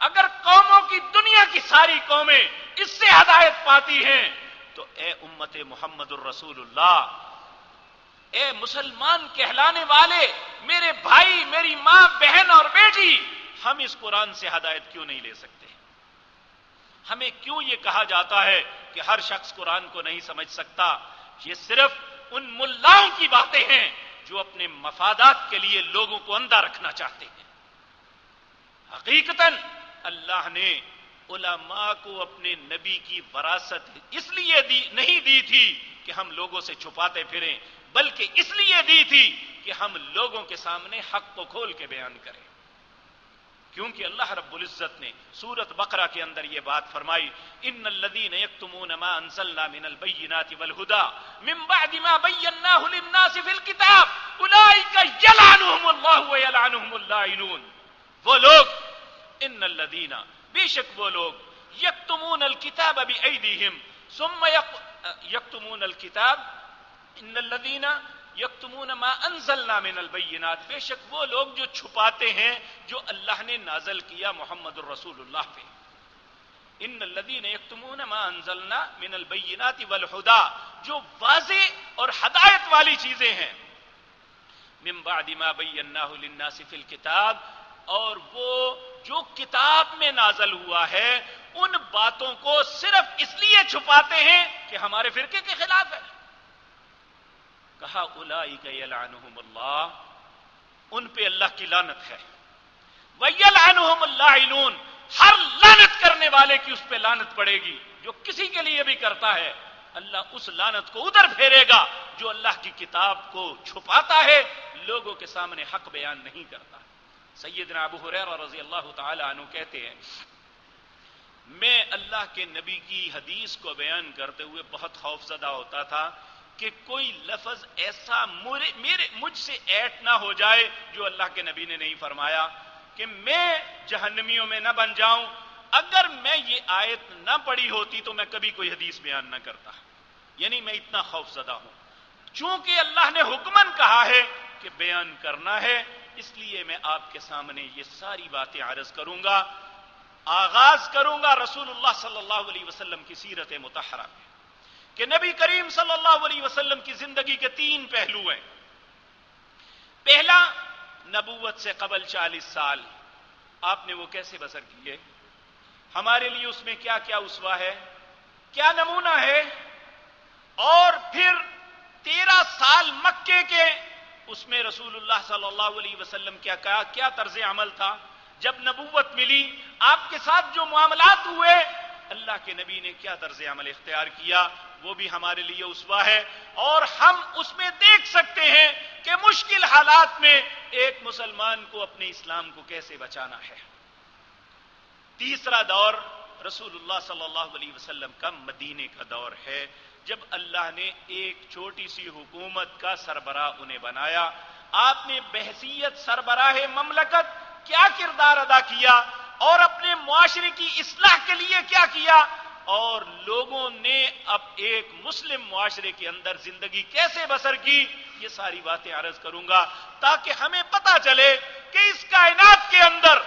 اگر قوموں کی دنیا کی ساری قومیں اس سے ہدایت پاتی ہیں تو اے امت محمد الرسول اللہ، اے مسلمان کہلانے والے میرے بھائی، میری ماں، بہن اور بیٹی، ہم اس قرآن سے ہدایت کیوں نہیں لے سکتے؟ ہمیں کیوں یہ کہا جاتا ہے کہ ہر شخص قرآن کو نہیں سمجھ سکتا؟ یہ صرف ان ملاؤں کی باتیں ہیں جو اپنے مفادات کے لیے لوگوں کو اندھا رکھنا چاہتے ہیں۔ حقیقتاً اللہ نے علماء کو اپنے نبی کی وراثت اس لیے نہیں دی تھی کہ ہم لوگوں سے چھپاتے پھریں، بلکہ اس لیے دی تھی کہ ہم لوگوں کے سامنے حق کو کھول کے بیان کریں۔ کیونکہ اللہ رب العزت نے سورۃ بقرہ کے اندر یہ بات فرمائی ان الذین یکتمون ما انزلنا من البینات والہدی من بعد ما بیناہ للناس فی الکتاب اولئک یلعنهم اللہ ویلعنهم اللاعنون۔ وہ لوگ، ان الذین، بے شک وہ لوگ، یکتمون الکتاب بایدیہم ثم یکتمون الکتاب، ان الذین یکتمون ما انزلنا من البینات، بے شک وہ لوگ جو چھپاتے ہیں جو اللہ نے نازل کیا محمد الرسول اللہ پہ۔ ان الذین یکتمون ما انزلنا من البینات والہدی، جو واضح اور ہدایت والی چیزیں ہیں، من بعد ما بیناہ للناس فی الکتاب، اور وہ جو کتاب میں نازل ہوا ہے ان باتوں کو صرف اس لیے چھپاتے ہیں کہ ہمارے فرقے کے خلاف ہے۔ کہا اولئک یلعنهم اللہ، ان پہ اللہ کی لعنت ہے، ویلعنهم اللاعنون، ہر لعنت کرنے والے کی اس پہ لعنت پڑے گی۔ جو کسی کے لیے بھی کرتا ہے اللہ اس لعنت کو ادھر پھیرے گا جو اللہ کی کتاب کو چھپاتا ہے، لوگوں کے سامنے حق بیان نہیں کرتا۔ سیدنا ابو ہریرہ رضی اللہ تعالی عنہ کہتے ہیں میں اللہ کے نبی کی حدیث کو بیان کرتے ہوئے بہت خوف زدہ ہوتا تھا کہ کوئی لفظ ایسا مجھ سے ایٹ نہ ہو جائے جو اللہ کے نبی نے نہیں فرمایا، کہ میں جہنمیوں میں نہ بن جاؤں۔ اگر میں یہ آیت نہ پڑھی ہوتی تو میں کبھی کوئی حدیث بیان نہ کرتا، یعنی میں اتنا خوف زدہ ہوں۔ چونکہ اللہ نے حکماً کہا ہے کہ بیان کرنا ہے، اس لیے میں آپ کے سامنے یہ ساری باتیں عرض کروں گا۔ آغاز کروں گا رسول اللہ صلی اللہ علیہ وسلم کی سیرت مطہرہ میں، کہ نبی کریم صلی اللہ علیہ وسلم کی زندگی کے 3 پہلو ہیں۔ پہلا، نبوت سے قبل 40 سال آپ نے وہ کیسے بسر کیے، ہمارے لیے اس میں کیا کیا اسوہ ہے، کیا نمونہ ہے۔ اور پھر 13 سال مکے کے، اس میں رسول اللہ صلی اللہ علیہ وسلم کیا طرز عمل تھا۔ جب نبوت ملی، آپ کے ساتھ جو معاملات ہوئے، اللہ کے نبی نے کیا طرز عمل اختیار کیا، وہ بھی ہمارے لیے اسوہ ہے۔ اور ہم اس میں دیکھ سکتے ہیں کہ مشکل حالات میں ایک مسلمان کو اپنے اسلام کو کیسے بچانا ہے۔ تیسرا دور رسول اللہ صلی اللہ علیہ وسلم کا مدینے کا دور ہے، جب اللہ نے ایک چھوٹی سی حکومت کا سربراہ انہیں بنایا۔ آپ نے بحیثیت سربراہ مملکت کیا کردار ادا کیا اور اپنے معاشرے کی اصلاح کے لیے کیا کیا، اور لوگوں نے اب ایک مسلم معاشرے کے اندر زندگی کیسے بسر کی، یہ ساری باتیں عرض کروں گا تاکہ ہمیں پتہ چلے کہ اس کائنات کے اندر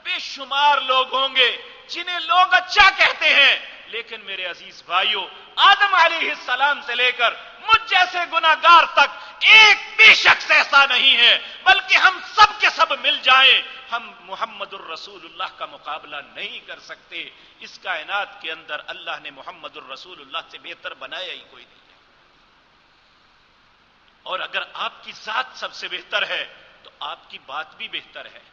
بے شمار لوگ ہوں گے جنہیں لوگ اچھا کہتے ہیں، لیکن میرے عزیز بھائیوں، آدم علیہ السلام سے لے کر مجھ جیسے گناہگار تک ایک بھی شخص ایسا نہیں ہے، بلکہ ہم سب کے سب مل جائیں، ہم محمد الرسول اللہ کا مقابلہ نہیں کر سکتے۔ اس کائنات کے اندر اللہ نے محمد الرسول اللہ سے بہتر بنایا ہی کوئی نہیں ہے۔ اور اگر آپ کی ذات سب سے بہتر ہے تو آپ کی بات بھی بہتر ہے۔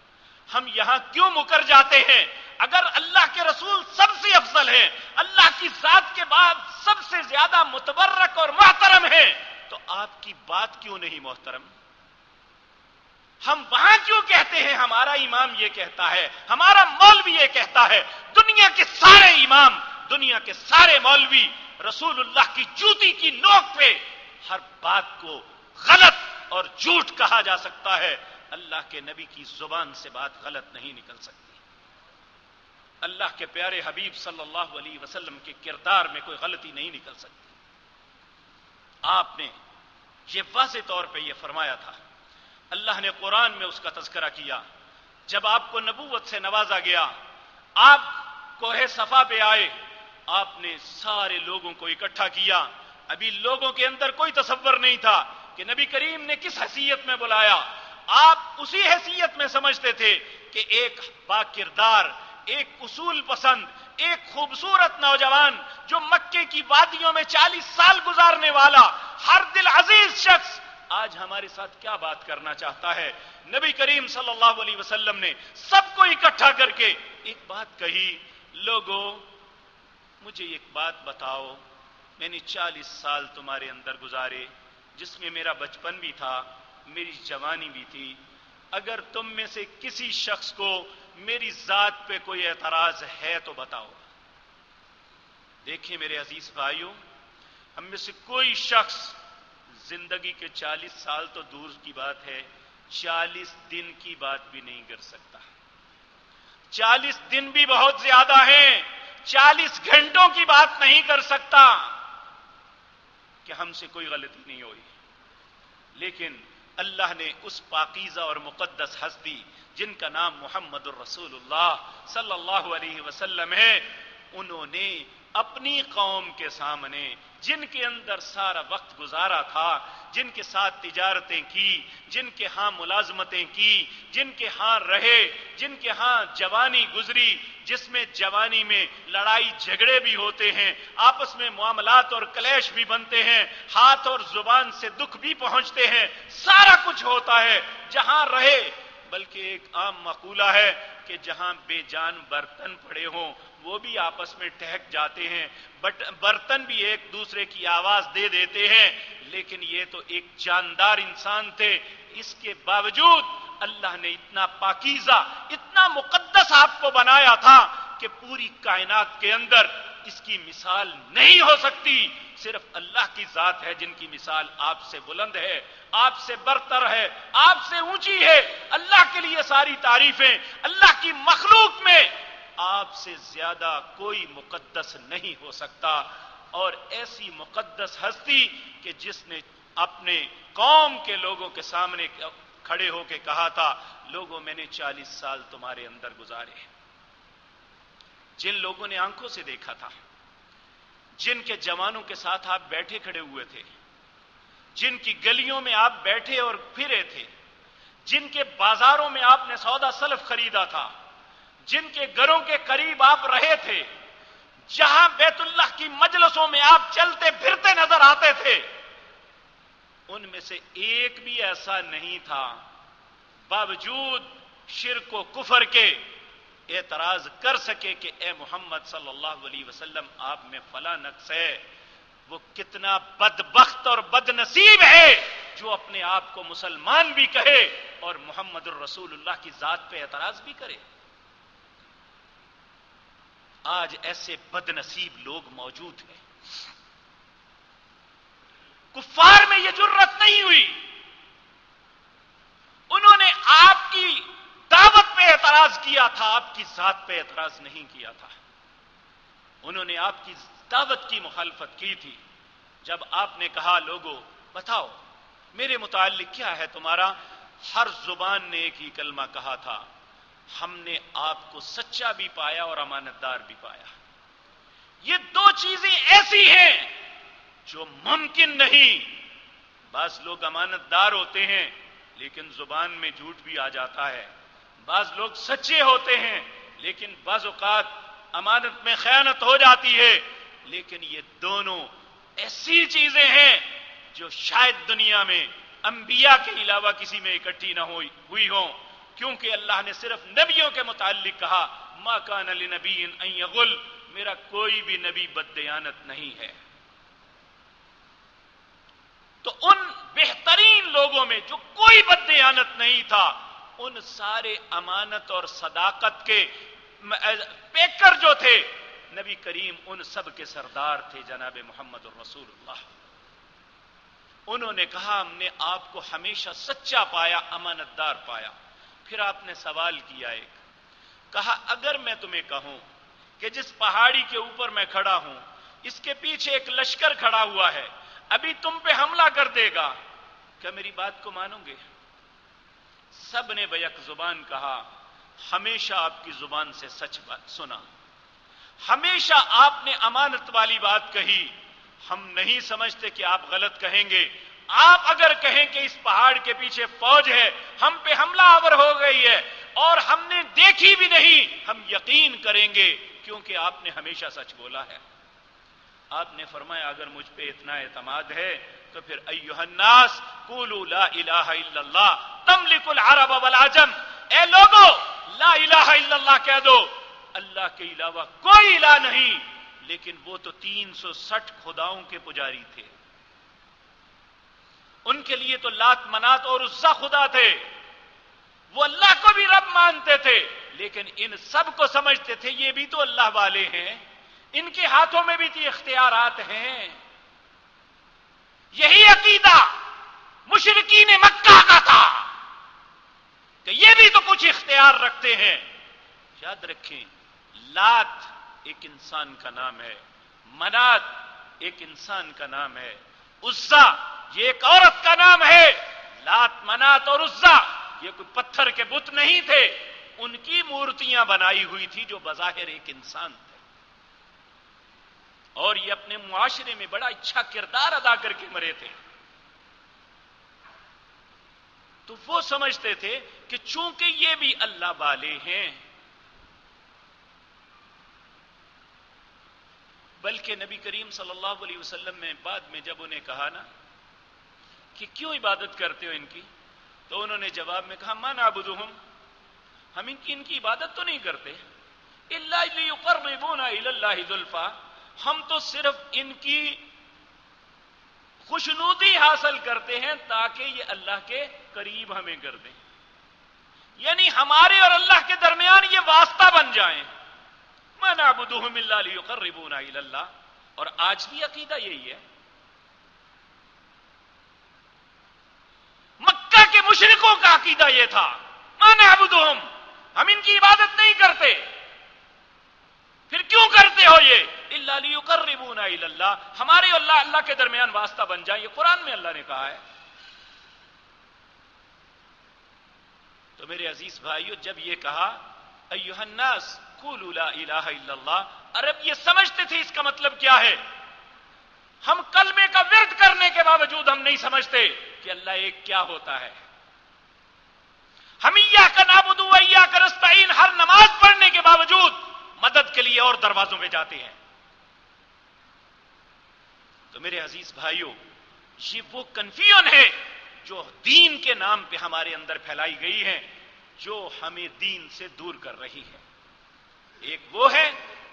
ہم یہاں کیوں مکر جاتے ہیں؟ اگر اللہ کے رسول سب سے افضل ہیں، اللہ کی ذات کے بعد سب سے زیادہ متبرک اور محترم ہیں، تو آپ کی بات کیوں نہیں محترم؟ ہم وہاں کیوں کہتے ہیں ہمارا امام یہ کہتا ہے، ہمارا مولوی یہ کہتا ہے؟ دنیا کے سارے امام، دنیا کے سارے مولوی رسول اللہ کی جوتی کی نوک پہ ہر بات کو غلط اور جھوٹ کہا جا سکتا ہے، اللہ کے نبی کی زبان سے بات غلط نہیں نکل سکتی۔ اللہ کے پیارے حبیب صلی اللہ علیہ وسلم کے کردار میں کوئی غلطی نہیں نکل سکتی۔ آپ نے یہ واضح طور پہ یہ فرمایا تھا، اللہ نے قرآن میں اس کا تذکرہ کیا، جب آپ کو نبوت سے نوازا گیا، آپ کوہ صفا پہ آئے، آپ نے سارے لوگوں کو اکٹھا کیا۔ ابھی لوگوں کے اندر کوئی تصور نہیں تھا کہ نبی کریم نے کس حیثیت میں بلایا۔ آپ اسی حیثیت میں سمجھتے تھے کہ ایک با کردار، ایک اصول پسند، ایک خوبصورت نوجوان جو مکے کی وادیوں میں 40 سال گزارنے والا، ہر دل عزیز شخص آج ہمارے ساتھ کیا بات کرنا چاہتا ہے۔ نبی کریم صلی اللہ علیہ وسلم نے سب کو اکٹھا کر کے ایک بات کہی، لوگوں مجھے ایک بات بتاؤ، میں نے 40 سال تمہارے اندر گزارے، جس میں میرا بچپن بھی تھا، میری جوانی بھی تھی، اگر تم میں سے کسی شخص کو میری ذات پہ کوئی اعتراض ہے تو بتاؤ۔ دیکھیں میرے عزیز بھائیوں، ہم میں سے کوئی شخص زندگی کے 40 سال تو دور کی بات ہے، 40 دن کی بات بھی نہیں کر سکتا۔ 40 دن بھی بہت زیادہ ہیں، 40 گھنٹوں کی بات نہیں کر سکتا کہ ہم سے کوئی غلطی نہیں ہوئی۔ لیکن اللہ نے اس پاکیزہ اور مقدس ہستی جن کا نام محمد الرسول اللہ صلی اللہ علیہ وسلم ہے، انہوں نے اپنی قوم کے سامنے، جن کے اندر سارا وقت گزارا تھا، جن کے ساتھ تجارتیں کی، جن کے ہاں ملازمتیں کی، جن کے ہاں رہے، جن کے ہاں جوانی گزری، جس میں جوانی میں لڑائی جھگڑے بھی ہوتے ہیں، آپس میں معاملات اور کلیش بھی بنتے ہیں، ہاتھ اور زبان سے دکھ بھی پہنچتے ہیں، سارا کچھ ہوتا ہے، جہاں رہے۔ بلکہ ایک عام مقولہ ہے کہ جہاں بے جان برتن پڑے ہوں وہ بھی آپس میں ٹہک جاتے ہیں، برتن بھی ایک دوسرے کی آواز دے دیتے ہیں، لیکن یہ تو ایک جاندار انسان تھے۔ اس کے باوجود اللہ نے اتنا پاکیزہ، اتنا مقدس آپ کو بنایا تھا کہ پوری کائنات کے اندر اس کی مثال نہیں ہو سکتی۔ صرف اللہ کی ذات ہے جن کی مثال آپ سے بلند ہے، آپ سے برتر ہے، آپ سے اونچی ہے۔ اللہ کے لیے ساری تعریفیں، اللہ کی مخلوق میں آپ سے زیادہ کوئی مقدس نہیں ہو سکتا۔ اور ایسی مقدس ہستی کہ جس نے اپنے قوم کے لوگوں کے سامنے کھڑے ہو کے کہا تھا، لوگوں میں نے 40 سال تمہارے اندر گزارے، جن لوگوں نے آنکھوں سے دیکھا تھا، جن کے جوانوں کے ساتھ آپ بیٹھے کھڑے ہوئے تھے، جن کی گلیوں میں آپ بیٹھے اور پھرے تھے، جن کے بازاروں میں آپ نے سودا سلف خریدا تھا، جن کے گھروں کے قریب آپ رہے تھے، جہاں بیت اللہ کی مجلسوں میں آپ چلتے پھرتے نظر آتے تھے، ان میں سے ایک بھی ایسا نہیں تھا باوجود شرک و کفر کے اعتراض کر سکے کہ اے محمد صلی اللہ علیہ وسلم آپ میں فلاں نقص ہے۔ وہ کتنا بدبخت اور بد نصیب ہے جو اپنے آپ کو مسلمان بھی کہے اور محمد الرسول اللہ کی ذات پہ اعتراض بھی کرے۔ آج ایسے بد نصیب لوگ موجود ہیں۔ کفار میں یہ جرت نہیں ہوئی، انہوں نے آپ کی دعوت پہ اعتراض کیا تھا، آپ کی ذات پہ اعتراض نہیں کیا تھا۔ انہوں نے آپ کی دعوت کی مخالفت کی تھی۔ جب آپ نے کہا لوگوں بتاؤ میرے متعلق کیا ہے تمہارا، ہر زبان نے ایک ہی کلمہ کہا تھا، ہم نے آپ کو سچا بھی پایا اور امانت دار بھی پایا. یہ دو چیزیں ایسی ہیں جو ممکن نہیں. بعض لوگ امانت دار ہوتے ہیں لیکن زبان میں جھوٹ بھی آ جاتا ہے. بعض لوگ سچے ہوتے ہیں لیکن بعض اوقات امانت میں خیانت ہو جاتی ہے. لیکن یہ دونوں ایسی چیزیں ہیں جو شاید دنیا میں انبیاء کے علاوہ کسی میں اکٹھی نہ ہوئی ہوں. کیونکہ اللہ نے صرف نبیوں کے متعلق کہا ما کان لنبی ان یغل، میرا کوئی بھی نبی بددیانت نہیں ہے. تو ان بہترین لوگوں میں جو کوئی بددیانت نہیں تھا، ان سارے امانت اور صداقت کے پیکر جو تھے، نبی کریم ان سب کے سردار تھے جناب محمد الرسول اللہ. انہوں نے کہا ہم نے آپ کو ہمیشہ سچا پایا، امانت دار پایا. پھر آپ نے سوال کیا ایک، کہا اگر میں تمہیں کہوں کہ جس پہاڑی کے اوپر میں کھڑا ہوں اس کے پیچھے ایک لشکر کھڑا ہوا ہے، ابھی تم پہ حملہ کر دے گا، کیا میری بات کو مانو گے؟ سب نے بیک زبان کہا ہمیشہ آپ کی زبان سے سچ بات سنا، ہمیشہ آپ نے امانت والی بات کہی. ہم نہیں سمجھتے کہ آپ غلط کہیں گے. آپ اگر کہیں کہ اس پہاڑ کے پیچھے فوج ہے، ہم پہ حملہ آور ہو گئی ہے اور ہم نے دیکھی بھی نہیں، ہم یقین کریں گے کیونکہ آپ نے ہمیشہ سچ بولا ہے. آپ نے فرمایا اگر مجھ پہ اتنا اعتماد ہے تو پھر ایھا الناس قولوا لا الہ الا اللہ تملک العرب والعجم، اے لوگو لا الہ الا اللہ کہہ دو، اللہ کے علاوہ کوئی الہ نہیں. لیکن وہ تو 360 خداؤں کے پجاری تھے، ان کے لیے تو لات منات اور عزا خدا تھے، وہ اللہ کو بھی رب مانتے تھے. لیکن ان سب کو سمجھتے تھے یہ بھی تو اللہ والے ہیں، ان کے ہاتھوں میں بھی تو اختیارات ہیں. یہی عقیدہ مشرکین مکہ کا تھا کہ یہ بھی تو کچھ اختیار رکھتے ہیں. یاد رکھیں لات ایک انسان کا نام ہے، منات ایک انسان کا نام ہے، عزا یہ ایک عورت کا نام ہے. لات منات اور عزا یہ کوئی پتھر کے بت نہیں تھے، ان کی مورتیاں بنائی ہوئی تھی جو بظاہر ایک انسان تھے، اور یہ اپنے معاشرے میں بڑا اچھا کردار ادا کر کے مرے تھے. تو وہ سمجھتے تھے کہ چونکہ یہ بھی اللہ والے ہیں. بلکہ نبی کریم صلی اللہ علیہ وسلم نے بعد میں جب انہیں کہا نا کہ کیوں عبادت کرتے ہو ان کی، تو انہوں نے جواب میں کہا ما نعبدہم، ہم ان کی عبادت تو نہیں کرتے، الا لیقربونا الی اللہ زلفی، ہم تو صرف ان کی خوشنودی حاصل کرتے ہیں تاکہ یہ اللہ کے قریب ہمیں کر دیں، یعنی ہمارے اور اللہ کے درمیان یہ واسطہ بن جائیں. ما نعبدہم الا لیقربونا الی اللہ. اور آج بھی عقیدہ یہی ہے. مکہ کے مشرکوں کا عقیدہ یہ تھا ما نعبدہم، ہم ان کی عبادت نہیں کرتے. پھر کیوں کرتے ہو یہ؟ الا لیقربونا الی اللہ، ہمارے اور اللہ کے درمیان واسطہ بن جائیں. یہ قرآن میں اللہ نے کہا ہے. تو میرے عزیز بھائیو جب یہ کہا ایھا الناس قولوا لا الہ الا اللہ، عرب یہ سمجھتے تھے اس کا مطلب کیا ہے. ہم کلمے کا ورد کرنے کے باوجود ہم نہیں سمجھتے کہ اللہ ایک کیا ہوتا ہے. ہم ایاک نعبد و ایاک نستعین ہر نماز پڑھنے کے باوجود مدد کے لیے اور دروازوں پہ جاتے ہیں. تو میرے عزیز بھائیوں یہ وہ کنفیوژن ہے جو دین کے نام پہ ہمارے اندر پھیلائی گئی ہے، جو ہمیں دین سے دور کر رہی ہے. ایک وہ ہے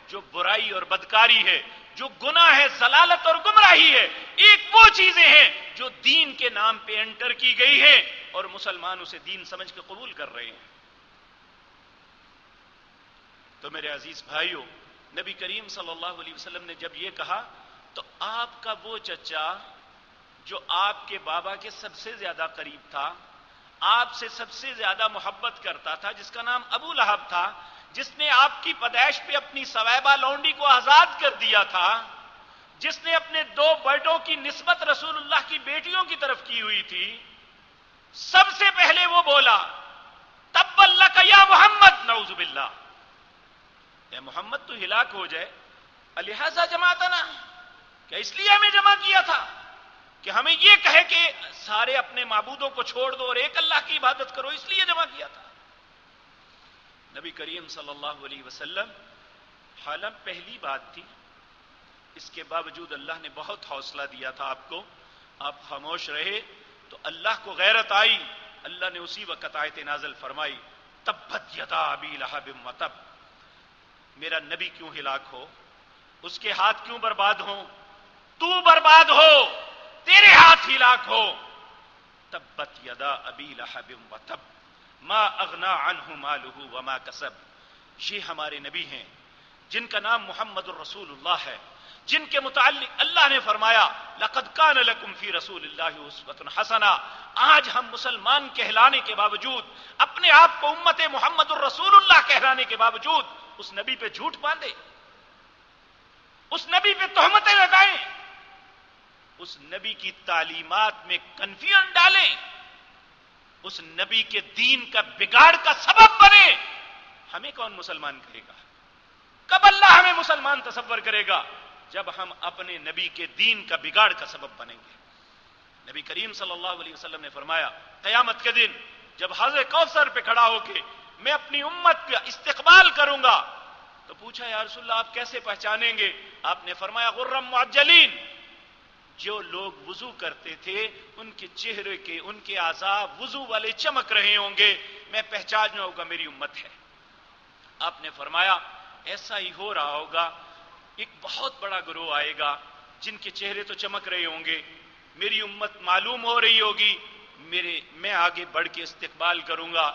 جو برائی اور بدکاری ہے، جو گناہ ہے، ضلالت اور گمراہی ہے. ایک وہ چیزیں ہیں جو دین کے نام پہ انٹر کی گئی ہے اور مسلمان اسے دین سمجھ کے قبول کر رہے ہیں. تو میرے عزیز بھائیوں نبی کریم صلی اللہ علیہ وسلم نے جب یہ کہا تو آپ کا وہ چچا جو آپ کے بابا کے سب سے زیادہ قریب تھا، آپ سے سب سے زیادہ محبت کرتا تھا، جس کا نام ابو لہب تھا، جس نے آپ کی پیدائش پہ اپنی سویبہ لونڈی کو آزاد کر دیا تھا، جس نے اپنے 2 بیٹوں کی نسبت رسول اللہ کی بیٹیوں کی طرف کی ہوئی تھی، سب سے پہلے وہ بولا تبا لک یا محمد، مت نعوذ باللہ. اے محمد تو ہلاک ہو جائے, لہذا جماعتنا, کیا اس لیے ہمیں جمع کیا تھا کہ ہمیں یہ کہے کہ سارے اپنے معبودوں کو چھوڑ دو اور ایک اللہ کی عبادت کرو, اس لیے جمع کیا تھا؟ نبی کریم صلی اللہ علیہ وسلم حالانکہ پہلی بات تھی, اس کے باوجود اللہ نے بہت حوصلہ دیا تھا آپ کو, آپ خاموش رہے تو اللہ کو غیرت آئی. اللہ نے اسی وقت آیت نازل فرمائی, تبت یدا ابی لہب وتب, میرا نبی کیوں ہلاک ہو, اس کے ہاتھ کیوں برباد ہوں, تو برباد ہو, تیرے ہاتھ ہلاک ہو. تبت یدا ابی لہب وتب ما اغنا عنہ مالہ وما کسب. یہ ہمارے نبی ہیں جن کا نام محمد الرسول اللہ ہے, جن کے متعلق اللہ نے فرمایا لقد کان لکم فی رسول اللہ اسوۃ حسنہ. آج ہم مسلمان کہلانے کے باوجود, اپنے آپ کو امت محمد الرسول اللہ کہلانے کے باوجود اس نبی پہ جھوٹ باندھے, اس نبی پہ تہمتیں لگائیں, اس نبی کی تعلیمات میں کنفیوژن ڈالیں, اس نبی کے دین کا بگاڑ کا سبب بنے. ہمیں کون مسلمان کہے گا؟ کب اللہ ہمیں مسلمان تصور کرے گا؟ جب ہم اپنے نبی کے دین کا بگاڑ کا سبب بنیں گے. نبی کریم صلی اللہ علیہ وسلم نے فرمایا قیامت کے دن جب حوض کوثر پہ کھڑا ہو کے میں اپنی امت کا استقبال کروں گا, تو پوچھا یا رسول اللہ آپ کیسے پہچانیں گے؟ آپ نے فرمایا غرم معجلین, جو لوگ وضو کرتے تھے ان کے چہرے کے, ان کے اعضاء وضو والے چمک رہے ہوں گے, میں پہچان ہوگا میری امت ہے. آپ نے فرمایا ایسا ہی ہو رہا ہوگا, ایک بہت بڑا گروہ آئے گا جن کے چہرے تو چمک رہے ہوں گے, میری امت معلوم ہو رہی ہوگی, میں آگے بڑھ کے استقبال کروں گا,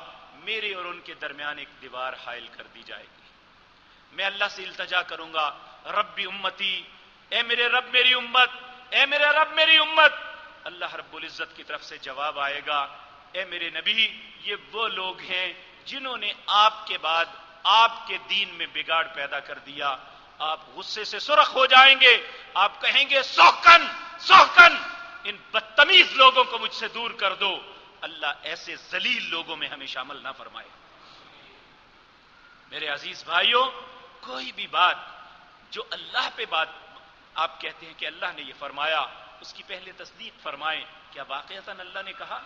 میرے اور ان کے درمیان ایک دیوار حائل کر دی جائے گی. میں اللہ سے التجا کروں گا ربی امتی, اے میرے رب میری امت, اے میرے رب میری امت. اللہ رب العزت کی طرف سے جواب آئے گا اے میرے نبی, یہ وہ لوگ ہیں جنہوں نے آپ کے بعد آپ کے دین میں بگاڑ پیدا کر دیا. آپ غصے سے سرخ ہو جائیں گے, آپ کہیں گے سوکن سوکن, ان بدتمیز لوگوں کو مجھ سے دور کر دو. اللہ ایسے ذلیل لوگوں میں ہمیں شامل نہ فرمائے. میرے عزیز بھائیوں, کوئی بھی بات جو اللہ پہ بات آپ کہتے ہیں کہ اللہ نے یہ فرمایا, اس کی پہلے تصدیق فرمائیں, کیا واقعتاً اللہ نے کہا؟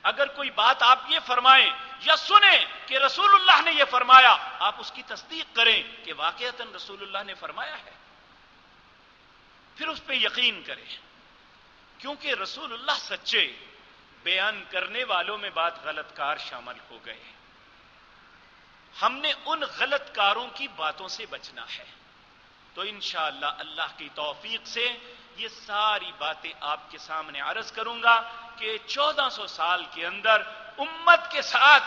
اگر کوئی بات آپ یہ فرمائیں یا سنیں کہ رسول اللہ نے یہ فرمایا, آپ اس کی تصدیق کریں کہ واقعتاً رسول اللہ نے فرمایا ہے, پھر اس پہ یقین کریں. کیونکہ رسول اللہ سچے, بیان کرنے والوں میں بات غلط کار شامل ہو گئے. ہم نے ان غلط کاروں کی باتوں سے بچنا ہے. تو انشاءاللہ اللہ کی توفیق سے یہ ساری باتیں آپ کے سامنے عرض کروں گا کہ 1400 سال کے اندر امت کے ساتھ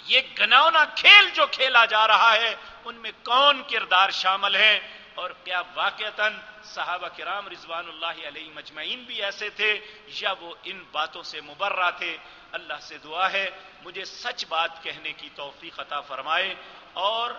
یہ گناؤنا کھیل جو کھیلا جا رہا ہے ان میں کون کردار شامل ہیں, اور کیا واقعتاً صحابہ کرام رضوان اللہ علیہم اجمعین بھی ایسے تھے یا وہ ان باتوں سے مبرہ تھے. اللہ سے دعا ہے مجھے سچ بات کہنے کی توفیق عطا فرمائے, اور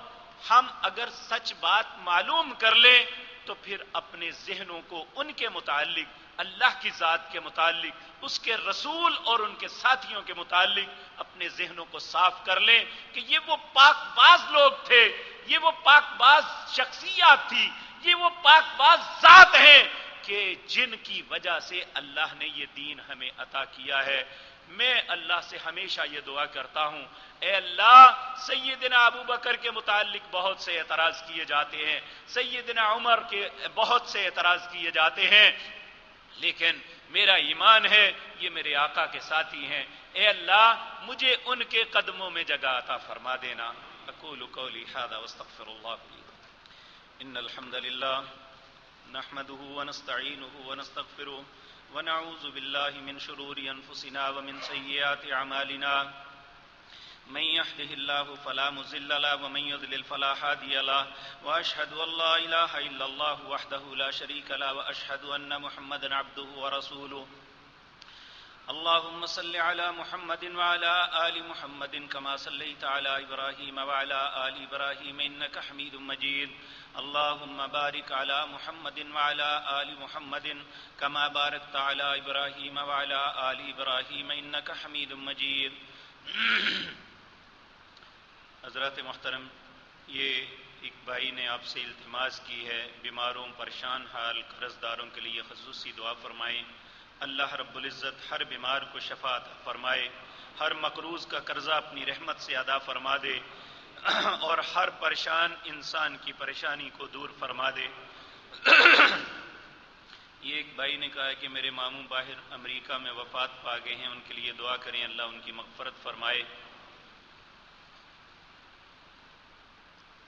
ہم اگر سچ بات معلوم کر لیں تو پھر اپنے ذہنوں کو ان کے متعلق, اللہ کی ذات کے متعلق, اس کے رسول اور ان کے ساتھیوں کے متعلق اپنے ذہنوں کو صاف کر لیں کہ یہ وہ پاک باز لوگ تھے, یہ وہ پاک باز شخصیات تھی, یہ وہ پاک باز ذات ہیں کہ جن کی وجہ سے اللہ نے یہ دین ہمیں عطا کیا ہے. میں اللہ سے ہمیشہ یہ دعا کرتا ہوں, اے اللہ سیدنا ابو بکر کے متعلق بہت سے اعتراض کیے جاتے ہیں, سیدنا عمر کے بہت سے اعتراض کیے جاتے ہیں, لیکن میرا ایمان ہے یہ میرے آقا کے ساتھی ہیں. اے اللہ مجھے ان کے قدموں میں جگہ عطا فرما دینا. اقول قولی ھذا واستغفر اللہ لی. ان الحمد للہ نحمده ونستعینه ونستغفره ونعوذ باللہ من شرور انفسنا ومن سیئات اعمالنا. من يهده الله فلا مضل له ومن يضلل فلا هادي له واشهد ان لا اله الا الله وحده لا شريك له واشهد ان محمدا عبده ورسوله. اللهم صل على محمد وعلى آل محمد كما صليت على إبراهيم وعلى آل إبراهيم إنك حميد مجيد. اللهم بارك على محمد وعلى آل محمد كما باركت على إبراهيم وعلى آل إبراهيم إنك حميد مجيد. حضرات محترم، یہ ایک بھائی نے آپ سے التماس کی ہے بیماروں، پریشان حال قرض داروں کے لیے خصوصی دعا فرمائیں۔ اللہ رب العزت ہر بیمار کو شفا عطا فرمائے، ہر مقروض کا قرضہ اپنی رحمت سے ادا فرما دے اور ہر پریشان انسان کی پریشانی کو دور فرما دے۔ یہ ایک بھائی نے کہا ہے کہ میرے ماموں باہر امریکہ میں وفات پا گئے ہیں، ان کے لیے دعا کریں، اللہ ان کی مغفرت فرمائے۔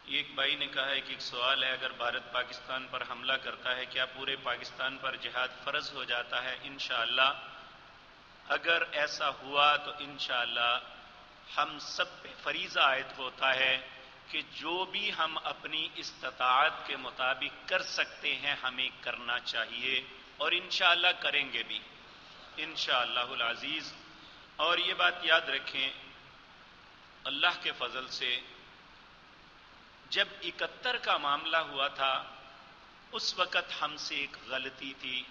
ایک بھائی نے کہا ہے کہ ایک سوال ہے، اگر بھارت پاکستان پر حملہ کرتا ہے کیا پورے پاکستان پر جہاد فرض ہو جاتا ہے؟ انشاءاللہ اگر ایسا ہوا تو انشاءاللہ ہم سب پہ فریضہ عائد ہوتا ہے کہ جو بھی ہم اپنی استطاعت کے مطابق کر سکتے ہیں ہمیں کرنا چاہیے، اور انشاءاللہ کریں گے بھی انشاءاللہ العزیز۔ اور یہ بات یاد رکھیں، اللہ کے فضل سے جب 71 کا معاملہ ہوا تھا اس وقت ہم سے ایک غلطی تھی،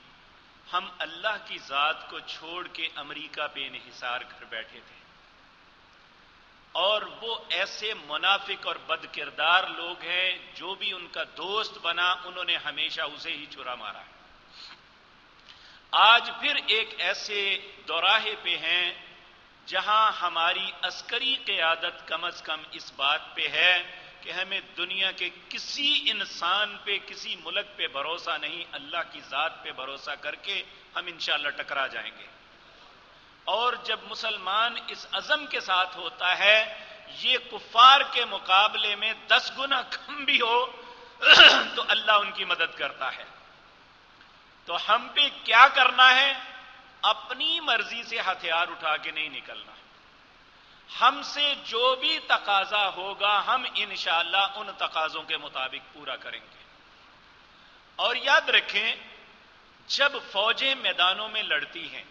ہم اللہ کی ذات کو چھوڑ کے امریکہ پہ انحصار کر بیٹھے تھے، اور وہ ایسے منافق اور بد کردار لوگ ہیں جو بھی ان کا دوست بنا انہوں نے ہمیشہ اسے ہی چھرا مارا ہے۔ آج پھر ایک ایسے دوراہے پہ ہیں جہاں ہماری عسکری قیادت کم از کم اس بات پہ ہے کہ ہمیں دنیا کے کسی انسان پہ، کسی ملک پہ بھروسہ نہیں، اللہ کی ذات پہ بھروسہ کر کے ہم انشاءاللہ ٹکرا جائیں گے۔ اور جب مسلمان اس عزم کے ساتھ ہوتا ہے، یہ کفار کے مقابلے میں 10 گنا کم بھی ہو تو اللہ ان کی مدد کرتا ہے۔ تو ہم پہ کیا کرنا ہے؟ اپنی مرضی سے ہتھیار اٹھا کے نہیں نکلنا، ہم سے جو بھی تقاضا ہوگا ہم انشاءاللہ ان تقاضوں کے مطابق پورا کریں گے۔ اور یاد رکھیں، جب فوجیں میدانوں میں لڑتی ہیں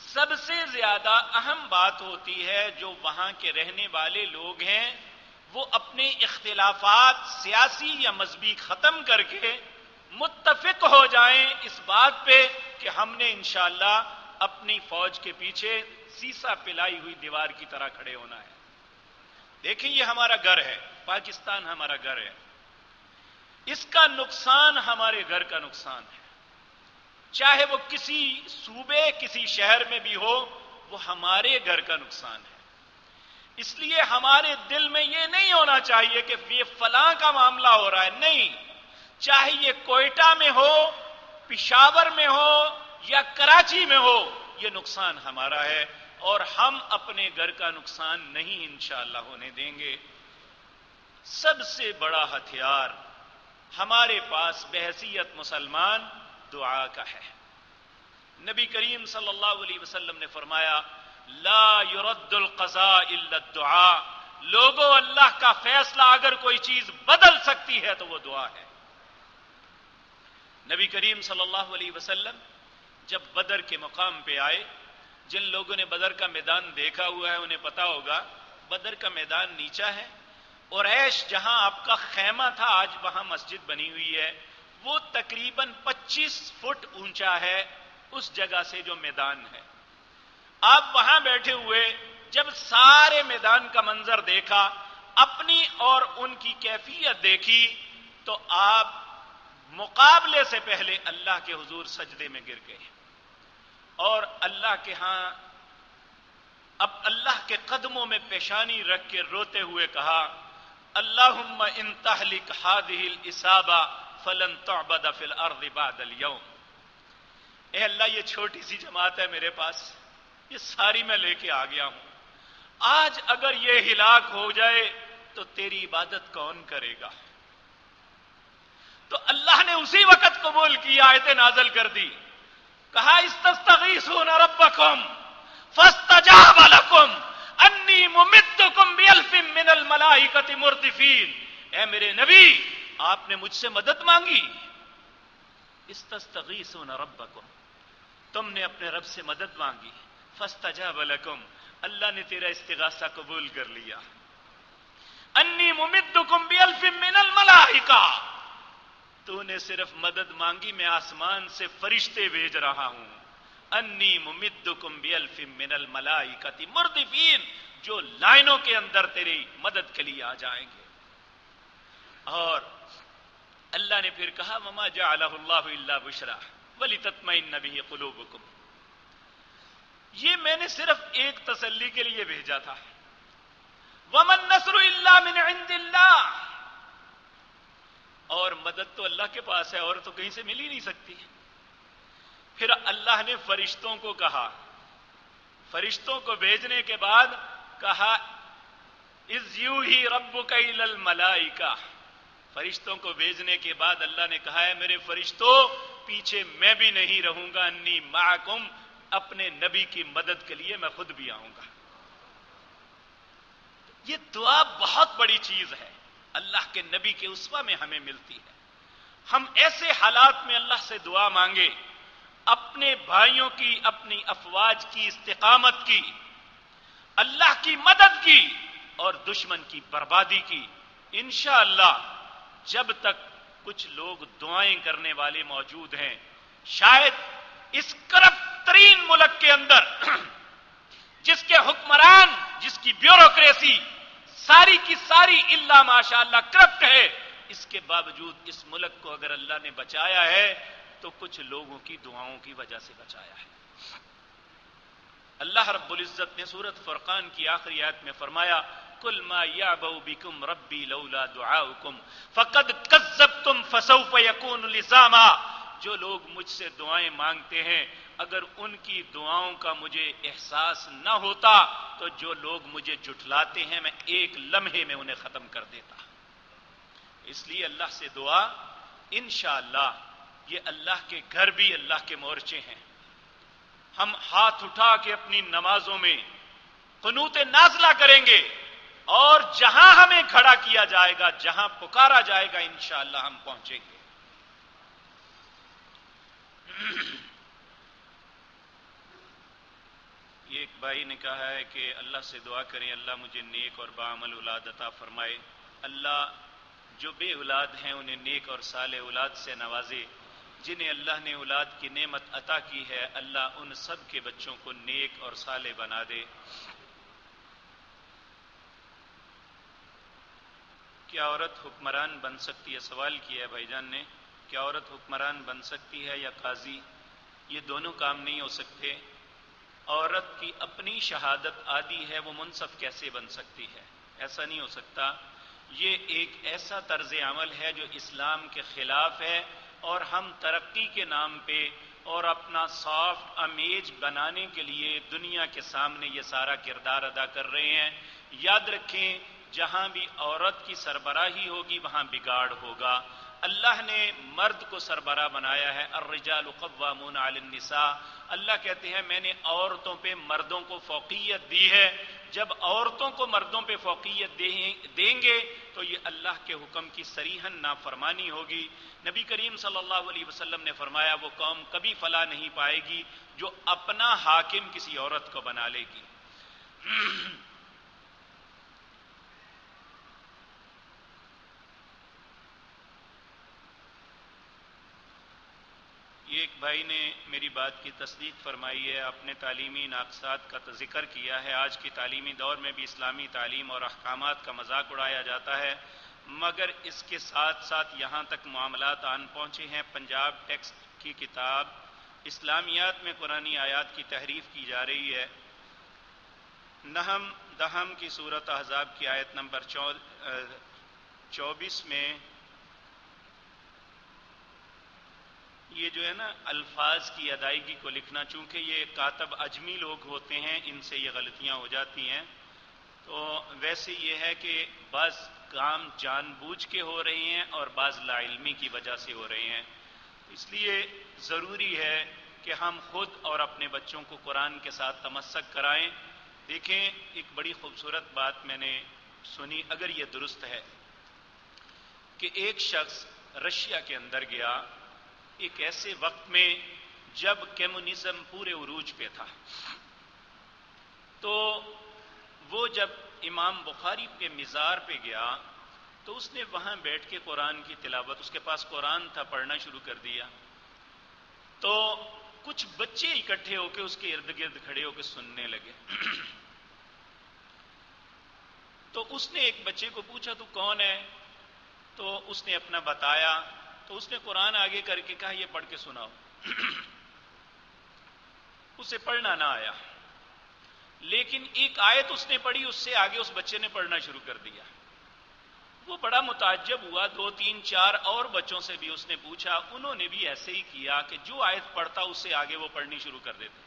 سب سے زیادہ اہم بات ہوتی ہے جو وہاں کے رہنے والے لوگ ہیں وہ اپنے اختلافات سیاسی یا مذہبی ختم کر کے متفق ہو جائیں اس بات پہ کہ ہم نے انشاءاللہ اپنی فوج کے پیچھے سیسا پلائی ہوئی دیوار کی طرح کھڑے ہونا ہے۔ دیکھیں یہ ہمارا گھر ہے، پاکستان ہمارا گھر ہے، اس کا نقصان ہمارے گھر کا نقصان ہے، چاہے وہ کسی صوبے کسی شہر میں بھی ہو وہ ہمارے گھر کا نقصان ہے۔ اس لیے ہمارے دل میں یہ نہیں ہونا چاہیے کہ یہ فلاں کا معاملہ ہو رہا ہے، نہیں، چاہے یہ کوئٹہ میں ہو، پشاور میں ہو یا کراچی میں ہو، یہ نقصان ہمارا ہے اور ہم اپنے گھر کا نقصان نہیں انشاءاللہ ہونے دیں گے۔ سب سے بڑا ہتھیار ہمارے پاس بحیثیت مسلمان دعا کا ہے۔ نبی کریم صلی اللہ علیہ وسلم نے فرمایا لا يرد القضاء الا الدعاء، لوگوں اللہ کا فیصلہ اگر کوئی چیز بدل سکتی ہے تو وہ دعا ہے۔ نبی کریم صلی اللہ علیہ وسلم جب بدر کے مقام پہ آئے، جن لوگوں نے بدر کا میدان دیکھا ہوا ہے انہیں پتا ہوگا بدر کا میدان نیچا ہے، اور عیش جہاں آپ کا خیمہ تھا آج وہاں مسجد بنی ہوئی ہے، وہ تقریباً 25 فٹ اونچا ہے اس جگہ سے جو میدان ہے۔ آپ وہاں بیٹھے ہوئے جب سارے میدان کا منظر دیکھا، اپنی اور ان کی کیفیت دیکھی، تو آپ مقابلے سے پہلے اللہ کے حضور سجدے میں گر گئے اور اللہ کے ہاں اب اللہ کے قدموں میں پیشانی رکھ کے روتے ہوئے کہا اللہم ان تہلک ہذہ العصابہ فلن تعبد فی الارض بعد اليوم، اے اللہ یہ چھوٹی سی جماعت ہے میرے پاس، یہ ساری میں لے کے آ گیا ہوں، آج اگر یہ ہلاک ہو جائے تو تیری عبادت کون کرے گا؟ تو اللہ نے اسی وقت قبول کی، آیت نازل کر دی، کہا استستغیثون ربکم فاستجاب لکم انی ممدکم بی1000 من الملائکۃ مردفین، اے میرے نبی آپ نے مجھ سے مدد مانگی، استستغیثون ربکم، تم نے اپنے رب سے مدد مانگی، فاستجاب لکم، اللہ نے تیرا استغاثہ قبول کر لیا، انی ممدکم بی1000 من الملائکہ، تو نے صرف مدد مانگی میں آسمان سے فرشتے بھیج رہا ہوں، انی ممدکم بی1000 من الملائکۃ مردفین، جو لائنوں کے اندر تیری مدد کے لیے آ جائیں گے. اور اللہ نے پھر کہا وما جعلہ اللہ الا بشرا ولتطمئن بہ قلوبکم. یہ میں نے صرف ایک تسلی کے لیے بھیجا تھا. وما النصر الا من عند اللہ. اور مدد تو اللہ کے پاس ہے اور تو کہیں سے مل ہی نہیں سکتی. پھر اللہ نے فرشتوں کو کہا, فرشتوں کو بھیجنے کے بعد کہا اذ یوحی ربک الی الملائکہ. فرشتوں کو بھیجنے کے بعد اللہ نے کہا ہے میرے فرشتوں پیچھے میں بھی نہیں رہوں گا, انی معکم, اپنے نبی کی مدد کے لیے میں خود بھی آؤں گا. یہ دعا بہت بڑی چیز ہے, اللہ کے نبی کے اسوہ میں ہمیں ملتی ہے. ہم ایسے حالات میں اللہ سے دعا مانگے, اپنے بھائیوں کی, اپنی افواج کی استقامت کی, اللہ کی مدد کی اور دشمن کی بربادی کی. انشاءاللہ جب تک کچھ لوگ دعائیں کرنے والے موجود ہیں, شاید اس کرپٹ ترین ملک کے اندر جس کے حکمران, جس کی بیوروکریسی ساری کی ساری الا ماشاءاللہ کرپٹ ہے, اس کے باوجود اس ملک کو اگر اللہ نے بچایا ہے تو کچھ لوگوں کی دعاؤں کی وجہ سے بچایا ہے. اللہ رب العزت نے سورۃ فرقان کی آخری آیت میں فرمایا قل ما یعبأ بکم ربی لولا دعاؤکم فقد کذبتم فسوف یکون لزاما. جو لوگ مجھ سے دعائیں مانگتے ہیں اگر ان کی دعاؤں کا مجھے احساس نہ ہوتا تو جو لوگ مجھے جھٹلاتے ہیں میں ایک لمحے میں انہیں ختم کر دیتا. اس لیے اللہ سے دعا انشاءاللہ, یہ اللہ کے گھر بھی اللہ کے مورچے ہیں. ہم ہاتھ اٹھا کے اپنی نمازوں میں قنوت نازلہ کریں گے اور جہاں ہمیں کھڑا کیا جائے گا, جہاں پکارا جائے گا, انشاءاللہ ہم پہنچیں گے. ایک بھائی نے کہا ہے کہ اللہ سے دعا کریں اللہ مجھے نیک اور باعمل اولاد عطا فرمائے. اللہ جو بے اولاد ہیں انہیں نیک اور صالح اولاد سے نوازے. جنہیں اللہ نے اولاد کی نعمت عطا کی ہے اللہ ان سب کے بچوں کو نیک اور صالح بنا دے. کیا عورت حکمران بن سکتی ہے؟ سوال کیا ہے بھائی جان نے. کیا عورت حکمران بن سکتی ہے یا قاضی؟ یہ دونوں کام نہیں ہو سکتے. عورت کی اپنی شہادت عادی ہے, وہ منصف کیسے بن سکتی ہے؟ ایسا نہیں ہو سکتا. یہ ایک ایسا طرز عمل ہے جو اسلام کے خلاف ہے اور ہم ترقی کے نام پہ اور اپنا سافٹ امیج بنانے کے لیے دنیا کے سامنے یہ سارا کردار ادا کر رہے ہیں. یاد رکھیں جہاں بھی عورت کی سربراہی ہوگی وہاں بگاڑ ہوگا. اللہ نے مرد کو سربراہ بنایا ہے, الرجال قوامون علی النساء. اللہ کہتے ہیں میں نے عورتوں پہ مردوں کو فوقیت دی ہے. جب عورتوں کو مردوں پہ فوقیت دیں گے تو یہ اللہ کے حکم کی صریحاً نافرمانی ہوگی. نبی کریم صلی اللہ علیہ وسلم نے فرمایا وہ قوم کبھی فلاح نہیں پائے گی جو اپنا حاکم کسی عورت کو بنا لے گی. ایک بھائی نے میری بات کی تصدیق فرمائی ہے. آپ نے تعلیمی ناقصات کا ذکر کیا ہے. آج کی تعلیمی دور میں بھی اسلامی تعلیم اور احکامات کا مذاق اڑایا جاتا ہے, مگر اس کے ساتھ ساتھ یہاں تک معاملات آن پہنچے ہیں. پنجاب ٹیکسٹ کی کتاب اسلامیات میں قرآنی آیات کی تحریف کی جا رہی ہے. نہم دہم کی سورۃ احزاب کی آیت نمبر 24 میں یہ جو ہے نا الفاظ کی ادائیگی کو لکھنا, چونکہ یہ کاتب اجمی لوگ ہوتے ہیں ان سے یہ غلطیاں ہو جاتی ہیں. تو ویسے یہ ہے کہ بعض کام جان بوجھ کے ہو رہے ہیں اور بعض لا علمی کی وجہ سے ہو رہے ہیں. اس لیے ضروری ہے کہ ہم خود اور اپنے بچوں کو قرآن کے ساتھ تمسک کرائیں. دیکھیں ایک بڑی خوبصورت بات میں نے سنی, اگر یہ درست ہے, کہ ایک شخص رشیا کے اندر گیا ایک ایسے وقت میں جب کمیونزم پورے عروج پہ تھا. تو وہ جب امام بخاری کے مزار پہ گیا تو اس نے وہاں بیٹھ کے قرآن کی تلاوت, اس کے پاس قرآن تھا, پڑھنا شروع کر دیا. تو کچھ بچے اکٹھے ہو کے اس کے ارد گرد کھڑے ہو کے سننے لگے. تو اس نے ایک بچے کو پوچھا تو کون ہے؟ تو اس نے اپنا بتایا، تو اس نے قرآن آگے کر کے کہا یہ پڑھ کے سناؤ۔ اسے پڑھنا نہ آیا، لیکن ایک آیت اس نے پڑھی، اس سے آگے اس بچے نے پڑھنا شروع کر دیا۔ وہ بڑا متعجب ہوا، 2 3 4 اور بچوں سے بھی اس نے پوچھا، انہوں نے بھی ایسے ہی کیا کہ جو آیت پڑھتا اس سے آگے وہ پڑھنی شروع کر دیتے۔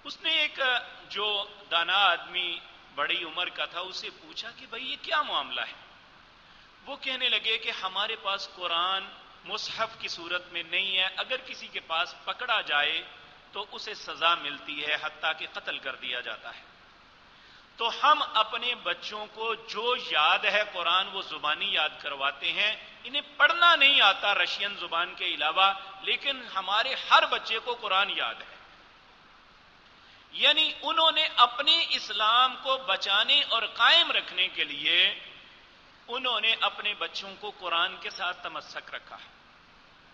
اس نے ایک جو دانا آدمی بڑی عمر کا تھا اسے پوچھا کہ بھائی یہ کیا معاملہ ہے؟ وہ کہنے لگے کہ ہمارے پاس قرآن مصحف کی صورت میں نہیں ہے، اگر کسی کے پاس پکڑا جائے تو اسے سزا ملتی ہے، حتیٰ کہ قتل کر دیا جاتا ہے۔ تو ہم اپنے بچوں کو جو یاد ہے قرآن وہ زبانی یاد کرواتے ہیں، انہیں پڑھنا نہیں آتا رشین زبان کے علاوہ، لیکن ہمارے ہر بچے کو قرآن یاد ہے۔ یعنی انہوں نے اپنے اسلام کو بچانے اور قائم رکھنے کے لیے انہوں نے اپنے بچوں کو قرآن کے ساتھ تمسک رکھا۔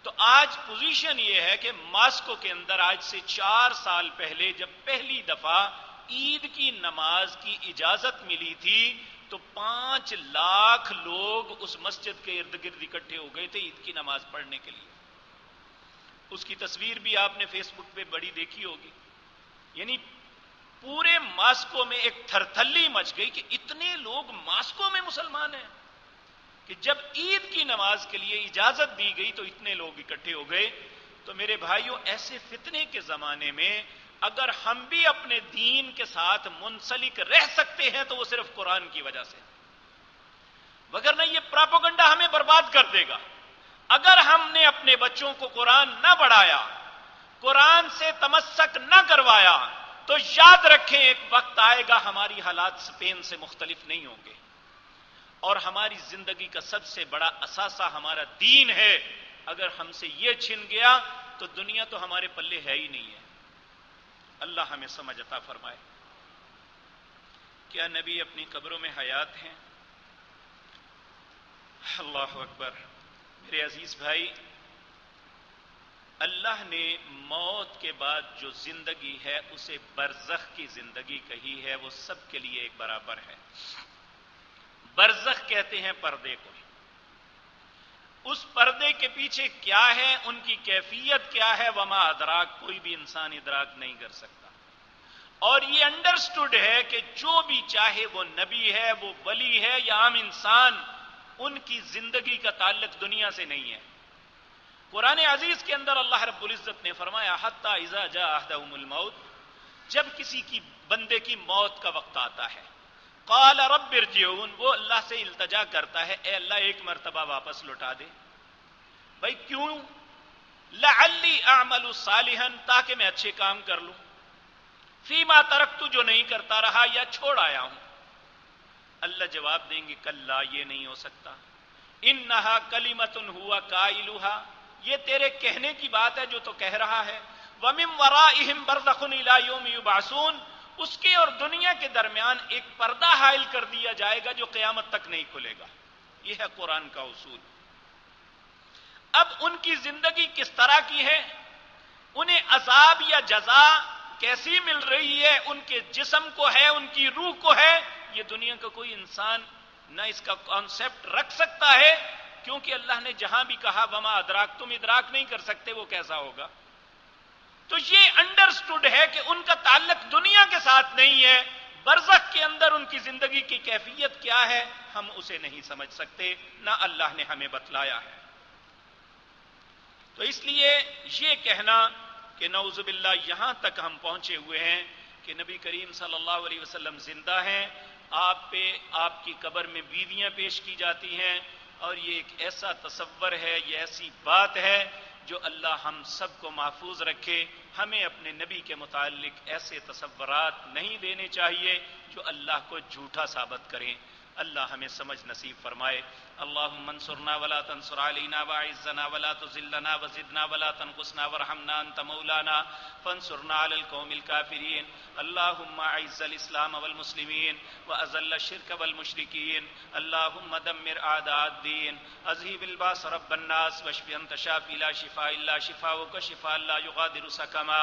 تو آج پوزیشن یہ ہے کہ ماسکو کے اندر آج سے 4 سال پہلے جب پہلی دفعہ عید کی نماز کی اجازت ملی تھی تو 5 لاکھ لوگ اس مسجد کے ارد گرد اکٹھے ہو گئے تھے عید کی نماز پڑھنے کے لیے۔ اس کی تصویر بھی آپ نے فیس بک پہ بڑی دیکھی ہوگی۔ یعنی پورے ماسکو میں ایک تھرتھلی مچ گئی کہ اتنے لوگ ماسکو میں مسلمان ہیں، کہ جب عید کی نماز کے لیے اجازت دی گئی تو اتنے لوگ اکٹھے ہو گئے۔ تو میرے بھائیوں، ایسے فتنے کے زمانے میں اگر ہم بھی اپنے دین کے ساتھ منسلک رہ سکتے ہیں تو وہ صرف قرآن کی وجہ سے، وگرنہ یہ پراپیگنڈا ہمیں برباد کر دے گا۔ اگر ہم نے اپنے بچوں کو قرآن نہ پڑھایا، قرآن سے تمسک نہ کروایا، تو یاد رکھیں ایک وقت آئے گا ہماری حالات اسپین سے مختلف نہیں ہوں گے، اور ہماری زندگی کا سب سے بڑا اثاثہ ہمارا دین ہے۔ اگر ہم سے یہ چھن گیا تو دنیا تو ہمارے پلے ہے ہی نہیں ہے۔ اللہ ہمیں سمجھ عطا فرمائے۔ کیا نبی اپنی قبروں میں حیات ہیں؟ اللہ اکبر۔ میرے عزیز بھائی، اللہ نے موت کے بعد جو زندگی ہے اسے برزخ کی زندگی کہی ہے، وہ سب کے لیے ایک برابر ہے۔ برزخ کہتے ہیں پردے کو۔ اس پردے کے پیچھے کیا ہے، ان کی کیفیت کیا ہے، وما ادراک، کوئی بھی انسان ادراک نہیں کر سکتا۔ اور یہ انڈرسٹوڈ ہے کہ جو بھی چاہے وہ نبی ہے، وہ ولی ہے یا عام انسان، ان کی زندگی کا تعلق دنیا سے نہیں ہے۔ قرآن عزیز کے اندر اللہ رب العزت نے فرمایا حتی اذا جاء احدهم الموت، جب کسی کی بندے کی موت کا وقت آتا ہے، قال رب ارجعون، وہ اللہ سے التجا کرتا ہے، اے اللہ ایک مرتبہ واپس لوٹا دے۔ بھائی کیوں؟ لعلی اعمل صالحا، تاکہ میں اچھے کام کر لوں، فیما ترکت، جو نہیں کرتا رہا یا چھوڑ آیا ہوں۔ اللہ جواب دیں گے کلا، یہ نہیں ہو سکتا، انہا کلمۃ ہوا قائلھا، یہ تیرے کہنے کی بات ہے جو تو کہہ رہا ہے، ومن ورائہم برزخ الی یوم یبعثون، اس کے اور دنیا کے درمیان ایک پردہ حائل کر دیا جائے گا جو قیامت تک نہیں کھلے گا۔ یہ ہے قرآن کا اصول۔ اب ان کی زندگی کس طرح کی ہے، انہیں عذاب یا جزا کیسی مل رہی ہے، ان کے جسم کو ہے، ان کی روح کو ہے، یہ دنیا کا کوئی انسان نہ اس کا کانسیپٹ رکھ سکتا ہے، کیونکہ اللہ نے جہاں بھی کہا وما ادراک، تم ادراک نہیں کر سکتے وہ کیسا ہوگا۔ تو یہ انڈرسٹوڈ ہے کہ ان کا تعلق دنیا کے ساتھ نہیں ہے، برزخ کے اندر ان کی زندگی کی کیفیت کیا ہے ہم اسے نہیں سمجھ سکتے، نہ اللہ نے ہمیں بتلایا ہے۔ تو اس لیے یہ کہنا کہ نعوذ باللہ یہاں تک ہم پہنچے ہوئے ہیں کہ نبی کریم صلی اللہ علیہ وسلم زندہ ہیں، آپ پہ آپ کی قبر میں بیویاں پیش کی جاتی ہیں، اور یہ ایک ایسا تصور ہے، یہ ایسی بات ہے جو اللہ ہم سب کو محفوظ رکھے۔ ہمیں اپنے نبی کے متعلق ایسے تصورات نہیں دینے چاہیے جو اللہ کو جھوٹا ثابت کریں۔ اللہ ہمیں سمجھ نصیب فرمائے. اللہم انصرنا ولا تنصر علینا واعزنا ولا تذلنا وزدنا ولا تنقصنا وارحمنا انت مولانا فانصرنا علی القوم الکافرین. اللہم اعز الاسلام والمسلمین واذل الشرک والمشرکین. اللہم دمر اعداء الدین. اذهب الباس رب الناس واشف انت شافی لا شفاء الا شفاؤک شفاء لا یغادر سقما.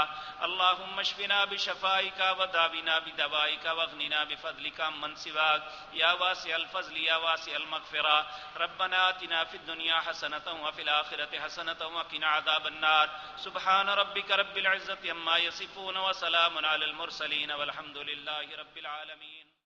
اللہم اشفنا بشفائک وداونا بدوائک واغننا بفضلک عمن سواک یا واسع الفضل یا واسع المغفرہ. ربنا آتنا فی الدنیا حسنۃ وفی الآخرۃ حسنۃ وقنا عذاب النار. سبحان ربک رب العزۃ عما یصفون وسلام علی المرسلین والحمد للہ رب العالمین.